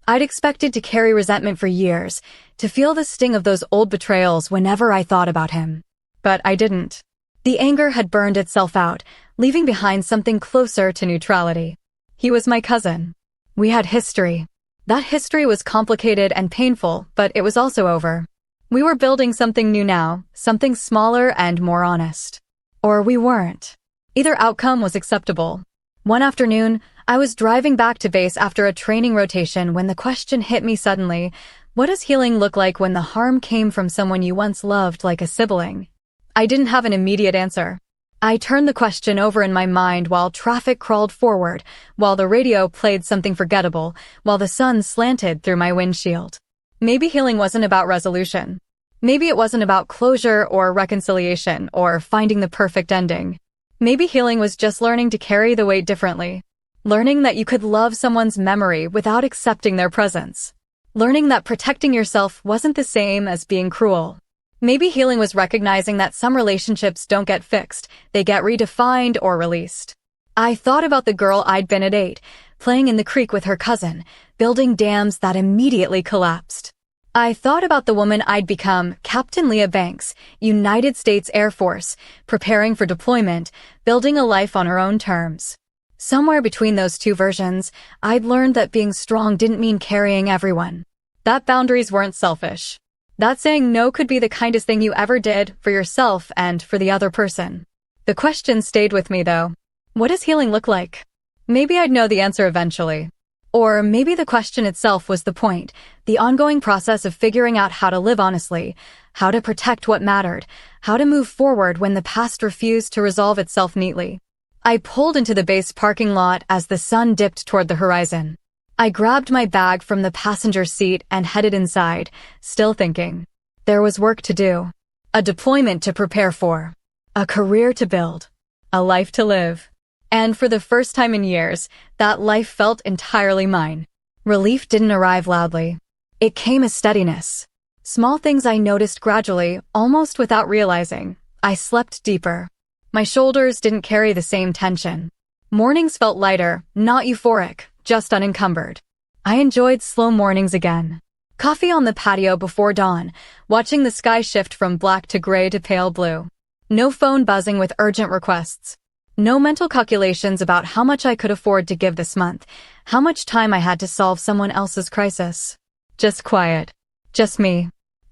I'd expected to carry resentment for years, to feel the sting of those old betrayals whenever I thought about him. But I didn't. The anger had burned itself out, leaving behind something closer to neutrality. He was my cousin. We had history. That history was complicated and painful, but it was also over. We were building something new now, something smaller and more honest. Or we weren't. Either outcome was acceptable. One afternoon, I was driving back to base after a training rotation when the question hit me suddenly: what does healing look like when the harm came from someone you once loved like a sibling? I didn't have an immediate answer. I turned the question over in my mind while traffic crawled forward, while the radio played something forgettable, while the sun slanted through my windshield. Maybe healing wasn't about resolution. Maybe it wasn't about closure or reconciliation or finding the perfect ending. Maybe healing was just learning to carry the weight differently. Learning that you could love someone's memory without accepting their presence. Learning that protecting yourself wasn't the same as being cruel. Maybe healing was recognizing that some relationships don't get fixed, they get redefined or released. I thought about the girl I'd been at 8, playing in the creek with her cousin, building dams that immediately collapsed. I thought about the woman I'd become, Captain Leah Banks, United States Air Force, preparing for deployment, building a life on her own terms. Somewhere between those two versions, I'd learned that being strong didn't mean carrying everyone. That boundaries weren't selfish. That saying no could be the kindest thing you ever did for yourself and for the other person. The question stayed with me though. What does healing look like? Maybe I'd know the answer eventually. Or maybe the question itself was the point, the ongoing process of figuring out how to live honestly, how to protect what mattered, how to move forward when the past refused to resolve itself neatly. I pulled into the base parking lot as the sun dipped toward the horizon. I grabbed my bag from the passenger seat and headed inside, still thinking. There was work to do. A deployment to prepare for. A career to build. A life to live. And for the first time in years, that life felt entirely mine. Relief didn't arrive loudly. It came as steadiness. Small things I noticed gradually, almost without realizing. I slept deeper. My shoulders didn't carry the same tension. Mornings felt lighter, not euphoric, just unencumbered. I enjoyed slow mornings again. Coffee on the patio before dawn, watching the sky shift from black to gray to pale blue. No phone buzzing with urgent requests. No mental calculations about how much I could afford to give this month, how much time I had to solve someone else's crisis. Just quiet. Just me.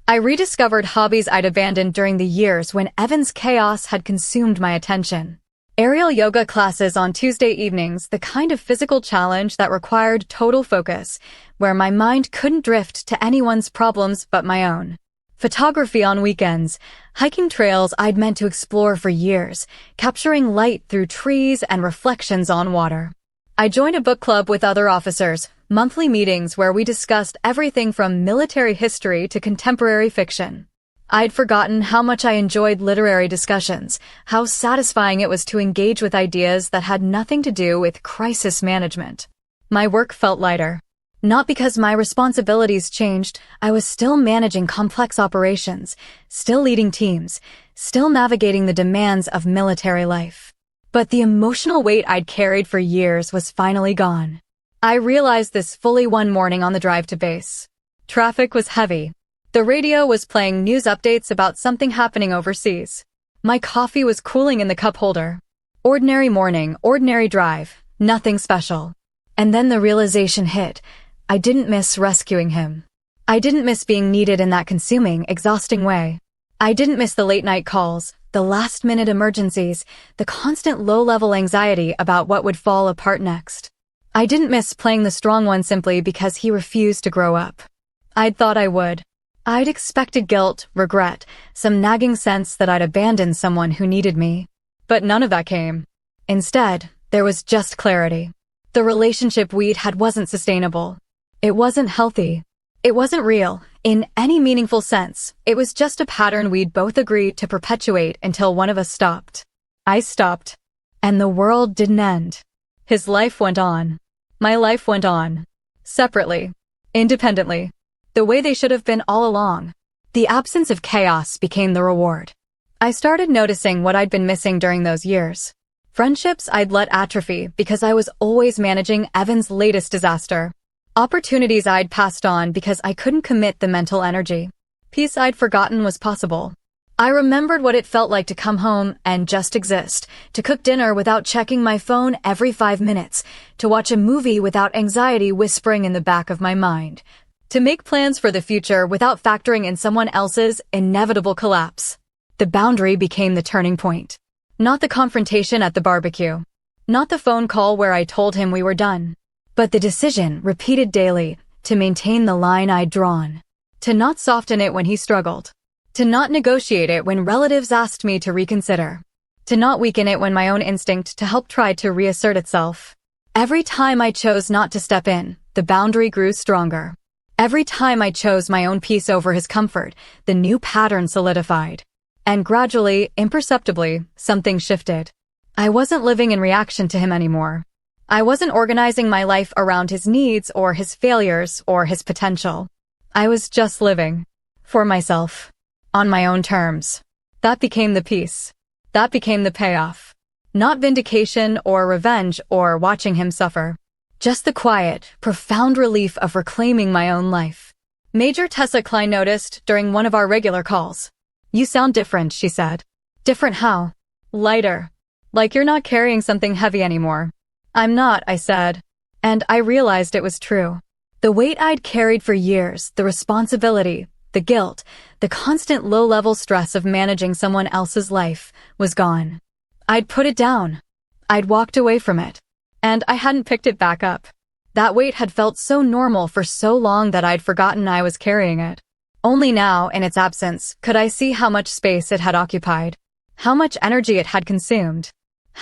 I rediscovered hobbies I'd abandoned during the years when Evan's chaos had consumed my attention. Aerial yoga classes on Tuesday evenings, the kind of physical challenge that required total focus, where my mind couldn't drift to anyone's problems but my own. Photography on weekends, hiking trails I'd meant to explore for years, capturing light through trees and reflections on water. I joined a book club with other officers, monthly meetings where we discussed everything from military history to contemporary fiction. I'd forgotten how much I enjoyed literary discussions, how satisfying it was to engage with ideas that had nothing to do with crisis management. My work felt lighter. Not because my responsibilities changed, I was still managing complex operations, still leading teams, still navigating the demands of military life. But the emotional weight I'd carried for years was finally gone. I realized this fully one morning on the drive to base. Traffic was heavy. The radio was playing news updates about something happening overseas. My coffee was cooling in the cup holder. Ordinary morning, ordinary drive, nothing special. And then the realization hit. I didn't miss rescuing him. I didn't miss being needed in that consuming, exhausting way. I didn't miss the late-night calls, the last-minute emergencies, the constant low-level anxiety about what would fall apart next. I didn't miss playing the strong one simply because he refused to grow up. I'd thought I would. I'd expected guilt, regret, some nagging sense that I'd abandoned someone who needed me. But none of that came. Instead, there was just clarity. The relationship we'd had wasn't sustainable. It wasn't healthy. It wasn't real, in any meaningful sense. It was just a pattern we'd both agreed to perpetuate until one of us stopped. I stopped. And the world didn't end. His life went on. My life went on. Separately. Independently. The way they should have been all along. The absence of chaos became the reward. I started noticing what I'd been missing during those years. Friendships I'd let atrophy because I was always managing Evan's latest disaster. Opportunities I'd passed on because I couldn't commit the mental energy. Peace I'd forgotten was possible. I remembered what it felt like to come home and just exist, to cook dinner without checking my phone every 5 minutes, to watch a movie without anxiety whispering in the back of my mind, to make plans for the future without factoring in someone else's inevitable collapse. The boundary became the turning point. Not the confrontation at the barbecue. Not the phone call where I told him we were done. But the decision, repeated daily, to maintain the line I'd drawn. To not soften it when he struggled. To not negotiate it when relatives asked me to reconsider. To not weaken it when my own instinct to help tried to reassert itself. Every time I chose not to step in, the boundary grew stronger. Every time I chose my own peace over his comfort, the new pattern solidified. And gradually, imperceptibly, something shifted. I wasn't living in reaction to him anymore. I wasn't organizing my life around his needs or his failures or his potential. I was just living. For myself. On my own terms. That became the peace. That became the payoff. Not vindication or revenge or watching him suffer. Just the quiet, profound relief of reclaiming my own life. Major Tessa Klein noticed during one of our regular calls. "You sound different," she said. "Different how?" "Lighter. Like you're not carrying something heavy anymore." "I'm not," I said. And I realized it was true. The weight I'd carried for years, the responsibility, the guilt, the constant low-level stress of managing someone else's life, was gone. I'd put it down. I'd walked away from it. And I hadn't picked it back up. That weight had felt so normal for so long that I'd forgotten I was carrying it. Only now, in its absence, could I see how much space it had occupied. How much energy it had consumed.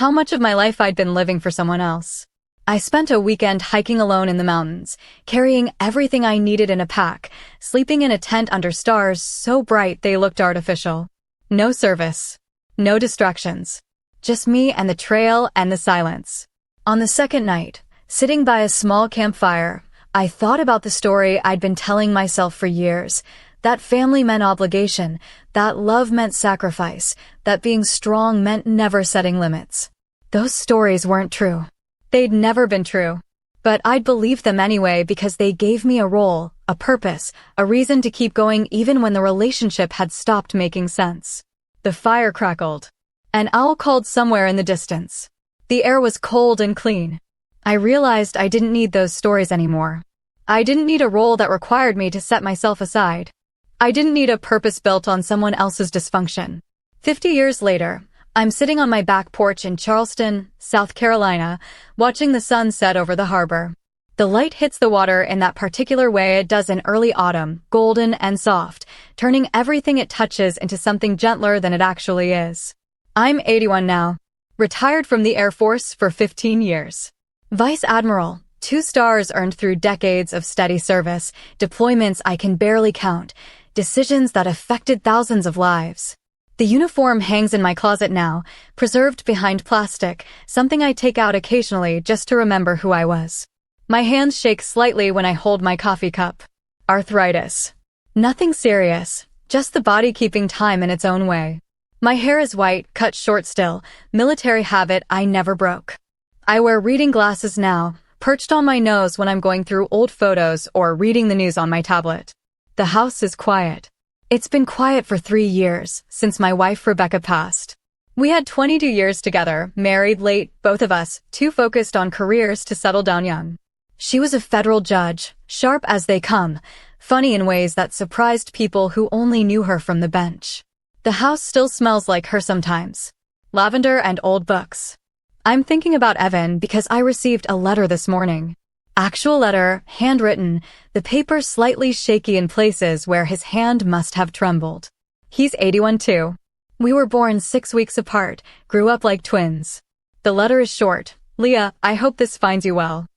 How much of my life I'd been living for someone else. I spent a weekend hiking alone in the mountains, carrying everything I needed in a pack, sleeping in a tent under stars so bright they looked artificial. No service. No distractions. Just me and the trail and the silence. On the second night, sitting by a small campfire, I thought about the story I'd been telling myself for years. That family meant obligation, that love meant sacrifice, that being strong meant never setting limits. Those stories weren't true. They'd never been true. But I'd believed them anyway because they gave me a role, a purpose, a reason to keep going even when the relationship had stopped making sense. The fire crackled. An owl called somewhere in the distance. The air was cold and clean. I realized I didn't need those stories anymore. I didn't need a role that required me to set myself aside. I didn't need a purpose built on someone else's dysfunction. 50 years later, I'm sitting on my back porch in Charleston, South Carolina, watching the sun set over the harbor. The light hits the water in that particular way it does in early autumn, golden and soft, turning everything it touches into something gentler than it actually is. I'm 81 now, retired from the Air Force for 15 years. Vice Admiral, 2 stars earned through decades of steady service, deployments I can barely count, decisions that affected thousands of lives. The uniform hangs in my closet now, preserved behind plastic, something I take out occasionally just to remember who I was. My hands shake slightly when I hold my coffee cup. Arthritis. Nothing serious, just the body keeping time in its own way. My hair is white, cut short still, military habit I never broke. I wear reading glasses now, perched on my nose when I'm going through old photos or reading the news on my tablet. The house is quiet. It's been quiet for 3 years, since my wife Rebecca passed. We had 22 years together, married late, both of us, too focused on careers to settle down young. She was a federal judge, sharp as they come, funny in ways that surprised people who only knew her from the bench. The house still smells like her sometimes. Lavender and old books. I'm thinking about Evan because I received a letter this morning. Actual letter, handwritten, the paper slightly shaky in places where his hand must have trembled. He's 81 too. We were born 6 weeks apart, grew up like twins. The letter is short. Leah, I hope this finds you well.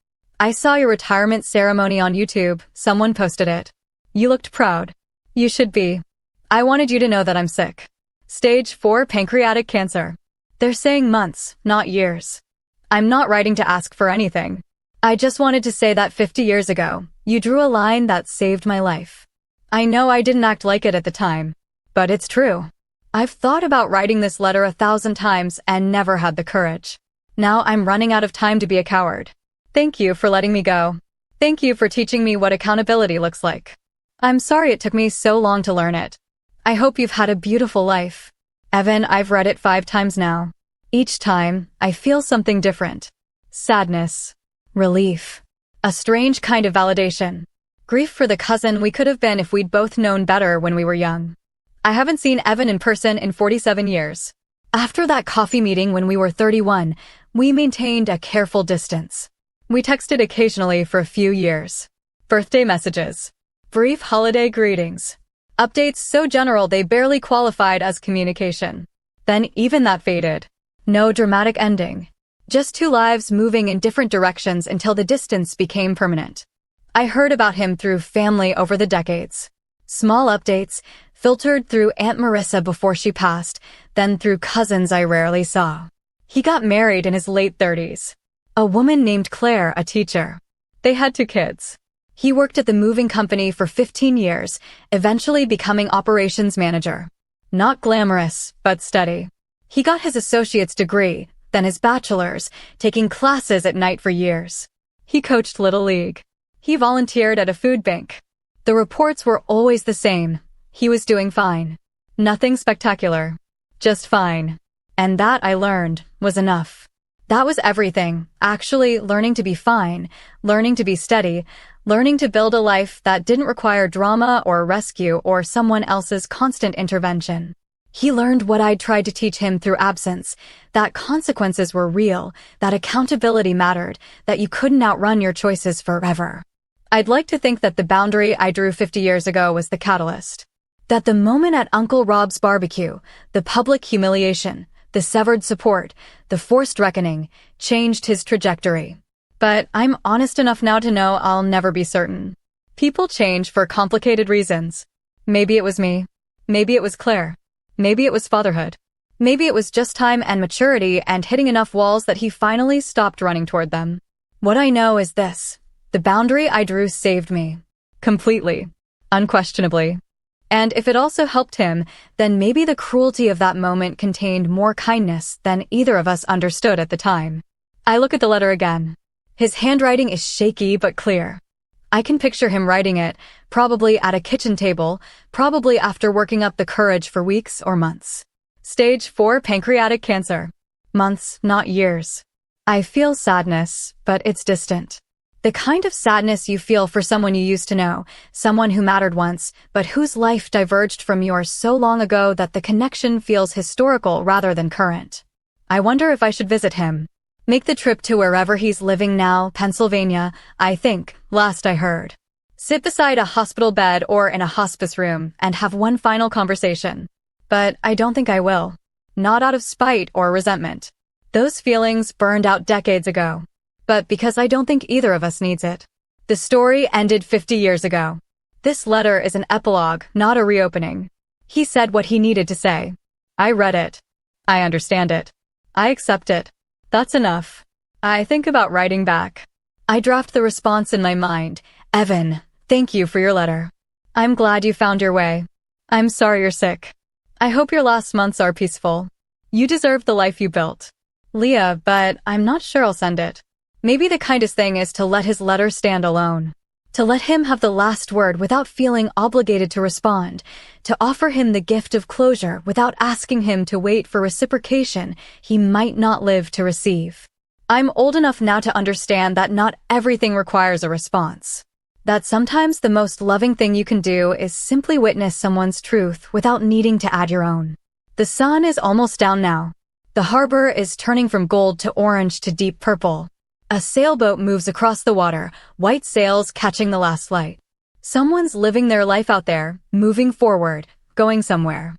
I saw your retirement ceremony on YouTube. Someone posted it. You looked proud. You should be. I wanted you to know that I'm sick. Stage 4 pancreatic cancer. They're saying months, not years. I'm not writing to ask for anything. I just wanted to say that 50 years ago, you drew a line that saved my life. I know I didn't act like it at the time, but it's true. I've thought about writing this letter 1,000 times and never had the courage. Now I'm running out of time to be a coward. Thank you for letting me go. Thank you for teaching me what accountability looks like. I'm sorry it took me so long to learn it. I hope you've had a beautiful life. Evan, I've read it 5 times now. Each time, I feel something different. Sadness. Relief. A strange kind of validation. Grief for the cousin we could have been if we'd both known better when we were young. I haven't seen Evan in person in 47 years. After that coffee meeting when we were 31, we maintained a careful distance. We texted occasionally for a few years. Birthday messages. Brief holiday greetings. Updates so general they barely qualified as communication. Then even that faded. No dramatic ending. Just 2 lives moving in different directions until the distance became permanent. I heard about him through family over the decades. Small updates, filtered through Aunt Marissa before she passed, then through cousins I rarely saw. He got married in his late 30s. A woman named Claire, a teacher. They had 2 kids. He worked at the moving company for 15 years, eventually becoming operations manager. Not glamorous, but steady. He got his associate's degree, then his bachelor's, taking classes at night for years. He coached Little League. He volunteered at a food bank. The reports were always the same. He was doing fine. Nothing spectacular. Just fine. And that, I learned, was enough. That was everything, actually learning to be fine, learning to be steady, learning to build a life that didn't require drama or rescue or someone else's constant intervention. He learned what I'd tried to teach him through absence, that consequences were real, that accountability mattered, that you couldn't outrun your choices forever. I'd like to think that the boundary I drew 50 years ago was the catalyst. That the moment at Uncle Rob's barbecue, the public humiliation, the severed support, the forced reckoning, changed his trajectory. But I'm honest enough now to know I'll never be certain. People change for complicated reasons. Maybe it was me. Maybe it was Claire. Maybe it was fatherhood. Maybe it was just time and maturity and hitting enough walls that he finally stopped running toward them. What I know is this. The boundary I drew saved me. Completely. Unquestionably. And if it also helped him, then maybe the cruelty of that moment contained more kindness than either of us understood at the time. I look at the letter again. His handwriting is shaky but clear. I can picture him writing it, probably at a kitchen table, probably after working up the courage for weeks or months. Stage 4 pancreatic cancer. Months, not years. I feel sadness, but it's distant. The kind of sadness you feel for someone you used to know, someone who mattered once, but whose life diverged from yours so long ago that the connection feels historical rather than current. I wonder if I should visit him. Make the trip to wherever he's living now, Pennsylvania, I think, last I heard. Sit beside a hospital bed or in a hospice room and have one final conversation. But I don't think I will. Not out of spite or resentment. Those feelings burned out decades ago. But because I don't think either of us needs it. The story ended 50 years ago. This letter is an epilogue, not a reopening. He said what he needed to say. I read it. I understand it. I accept it. That's enough. I think about writing back. I draft the response in my mind. Evan, thank you for your letter. I'm glad you found your way. I'm sorry you're sick. I hope your last months are peaceful. You deserve the life you built. Leah, but I'm not sure I'll send it. Maybe the kindest thing is to let his letter stand alone. To let him have the last word without feeling obligated to respond. To offer him the gift of closure without asking him to wait for reciprocation he might not live to receive. I'm old enough now to understand that not everything requires a response. That sometimes the most loving thing you can do is simply witness someone's truth without needing to add your own. The sun is almost down now. The harbor is turning from gold to orange to deep purple. A sailboat moves across the water, white sails catching the last light. Someone's living their life out there, moving forward, going somewhere.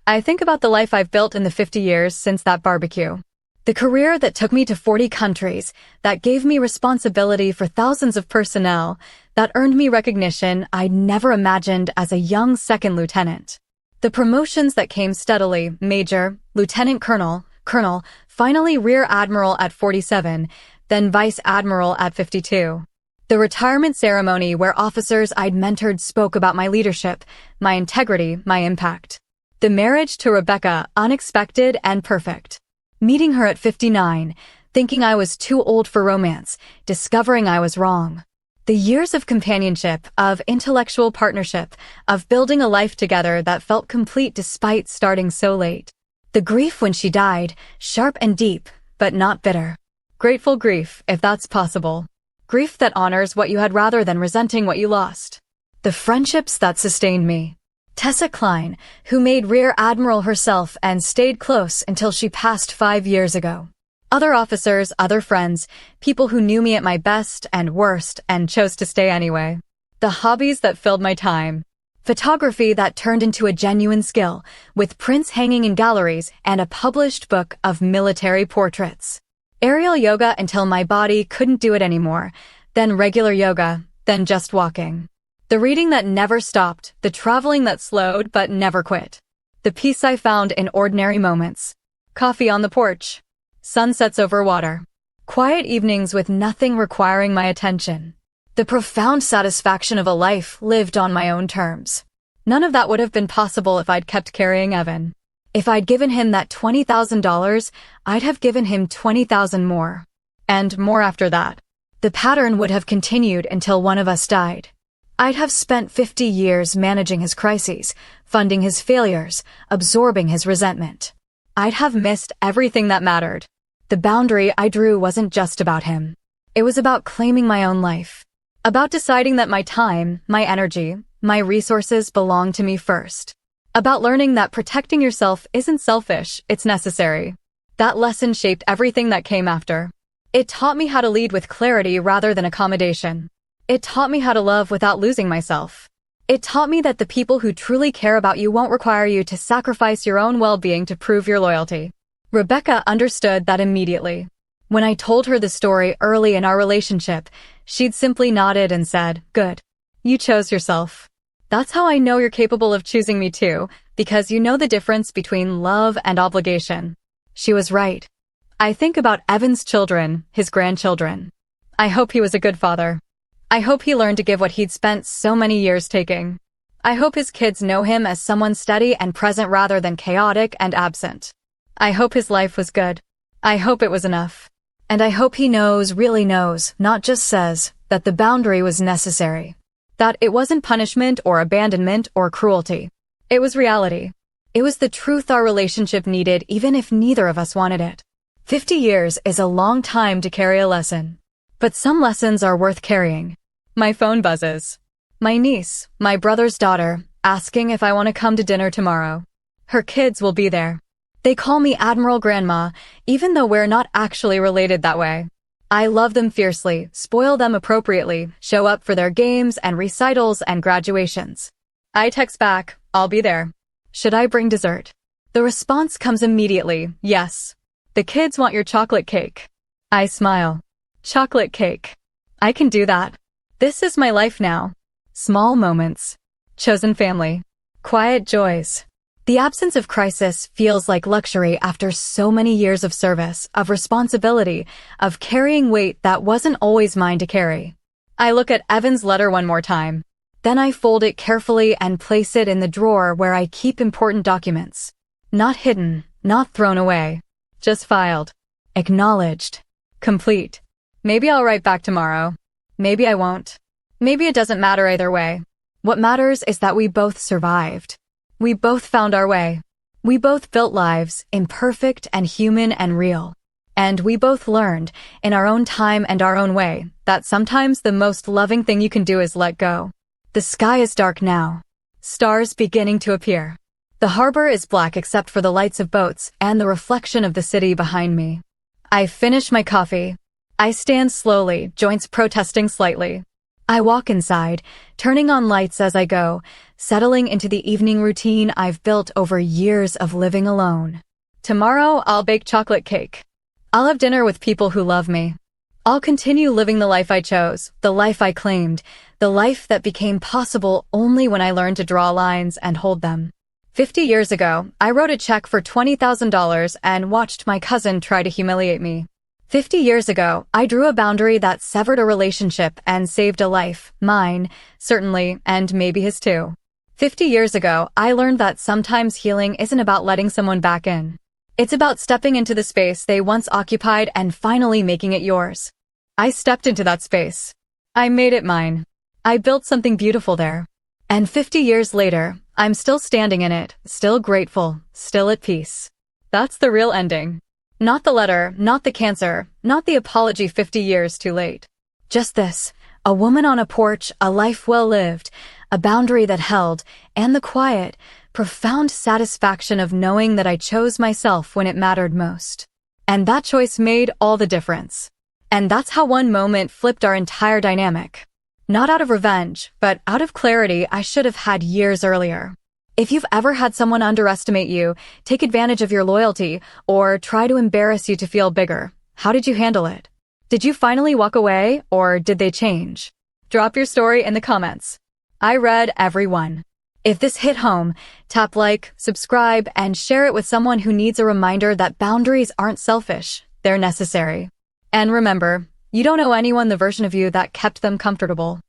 I think about the life I've built in the 50 years since that barbecue. The career that took me to 40 countries, that gave me responsibility for thousands of personnel, that earned me recognition I'd never imagined as a young second lieutenant. The promotions that came steadily, major, lieutenant colonel, finally rear admiral at 47, then vice admiral at 52. The retirement ceremony where officers I'd mentored spoke about my leadership, my integrity, my impact. The marriage to Rebecca, unexpected and perfect. Meeting her at 59, thinking I was too old for romance, discovering I was wrong. The years of companionship, of intellectual partnership, of building a life together that felt complete despite starting so late. The grief when she died, sharp and deep, but not bitter. Grateful grief, if that's possible. Grief that honors what you had rather than resenting what you lost. The friendships that sustained me. Tessa Klein, who made Rear Admiral herself and stayed close until she passed 5 years ago. Other officers, other friends, people who knew me at my best and worst and chose to stay anyway. The hobbies that filled my time. Photography that turned into a genuine skill, with prints hanging in galleries and a published book of military portraits. Aerial yoga until my body couldn't do it anymore, then regular yoga, then just walking. The reading that never stopped, the traveling that slowed but never quit. The peace I found in ordinary moments. Coffee on the porch. Sunsets over water. Quiet evenings with nothing requiring my attention. The profound satisfaction of a life lived on my own terms. None of that would have been possible if I'd kept carrying Evan. If I'd given him that $20,000, I'd have given him 20,000 more. And more after that. The pattern would have continued until one of us died. I'd have spent 50 years managing his crises, funding his failures, absorbing his resentment. I'd have missed everything that mattered. The boundary I drew wasn't just about him. It was about claiming my own life. About deciding that my time, my energy, my resources belong to me first. About learning that protecting yourself isn't selfish, it's necessary. That lesson shaped everything that came after. It taught me how to lead with clarity rather than accommodation. It taught me how to love without losing myself. It taught me that the people who truly care about you won't require you to sacrifice your own well-being to prove your loyalty. Rebecca understood that immediately. When I told her the story early in our relationship, she'd simply nodded and said, "Good. You chose yourself." That's how I know you're capable of choosing me too, because you know the difference between love and obligation. She was right. I think about Evan's children, his grandchildren. I hope he was a good father. I hope he learned to give what he'd spent so many years taking. I hope his kids know him as someone steady and present rather than chaotic and absent. I hope his life was good. I hope it was enough. And I hope he knows, really knows, not just says, that the boundary was necessary. That it wasn't punishment or abandonment or cruelty. It was reality. It was the truth our relationship needed even if neither of us wanted it. 50 years is a long time to carry a lesson. But some lessons are worth carrying. My phone buzzes. My niece, my brother's daughter, asking if I want to come to dinner tomorrow. Her kids will be there. They call me Admiral Grandma, even though we're not actually related that way. I love them fiercely, spoil them appropriately, show up for their games and recitals and graduations. I text back, "I'll be there. Should I bring dessert?" The response comes immediately, "Yes. The kids want your chocolate cake." I smile. Chocolate cake. I can do that. This is my life now. Small moments. Chosen family. Quiet joys. The absence of crisis feels like luxury after so many years of service, of responsibility, of carrying weight that wasn't always mine to carry. I look at Evan's letter one more time. Then I fold it carefully and place it in the drawer where I keep important documents. Not hidden, not thrown away. Just filed. Acknowledged. Complete. Maybe I'll write back tomorrow. Maybe I won't. Maybe it doesn't matter either way. What matters is that we both survived. We both found our way. We both built lives, imperfect and human and real. And we both learned, in our own time and our own way, that sometimes the most loving thing you can do is let go. The sky is dark now. Stars beginning to appear. The harbor is black except for the lights of boats and the reflection of the city behind me. I finish my coffee. I stand slowly, joints protesting slightly. I walk inside, turning on lights as I go, settling into the evening routine I've built over years of living alone. Tomorrow, I'll bake chocolate cake. I'll have dinner with people who love me. I'll continue living the life I chose, the life I claimed, the life that became possible only when I learned to draw lines and hold them. 50 years ago, I wrote a check for $20,000 and watched my cousin try to humiliate me. 50 years ago, I drew a boundary that severed a relationship and saved a life, mine, certainly, and maybe his too. 50 years ago, I learned that sometimes healing isn't about letting someone back in. It's about stepping into the space they once occupied and finally making it yours. I stepped into that space. I made it mine. I built something beautiful there. And 50 years later, I'm still standing in it, still grateful, still at peace. That's the real ending. Not the letter, not the cancer, not the apology 50 years too late. Just this, a woman on a porch, a life well lived, a boundary that held, and the quiet, profound satisfaction of knowing that I chose myself when it mattered most. And that choice made all the difference. And that's how one moment flipped our entire dynamic. Not out of revenge, but out of clarity I should have had years earlier. If you've ever had someone underestimate you, take advantage of your loyalty, or try to embarrass you to feel bigger, how did you handle it? Did you finally walk away, or did they change? Drop your story in the comments. I read every one. If this hit home, tap like, subscribe, and share it with someone who needs a reminder that boundaries aren't selfish, they're necessary. And remember, you don't owe anyone the version of you that kept them comfortable.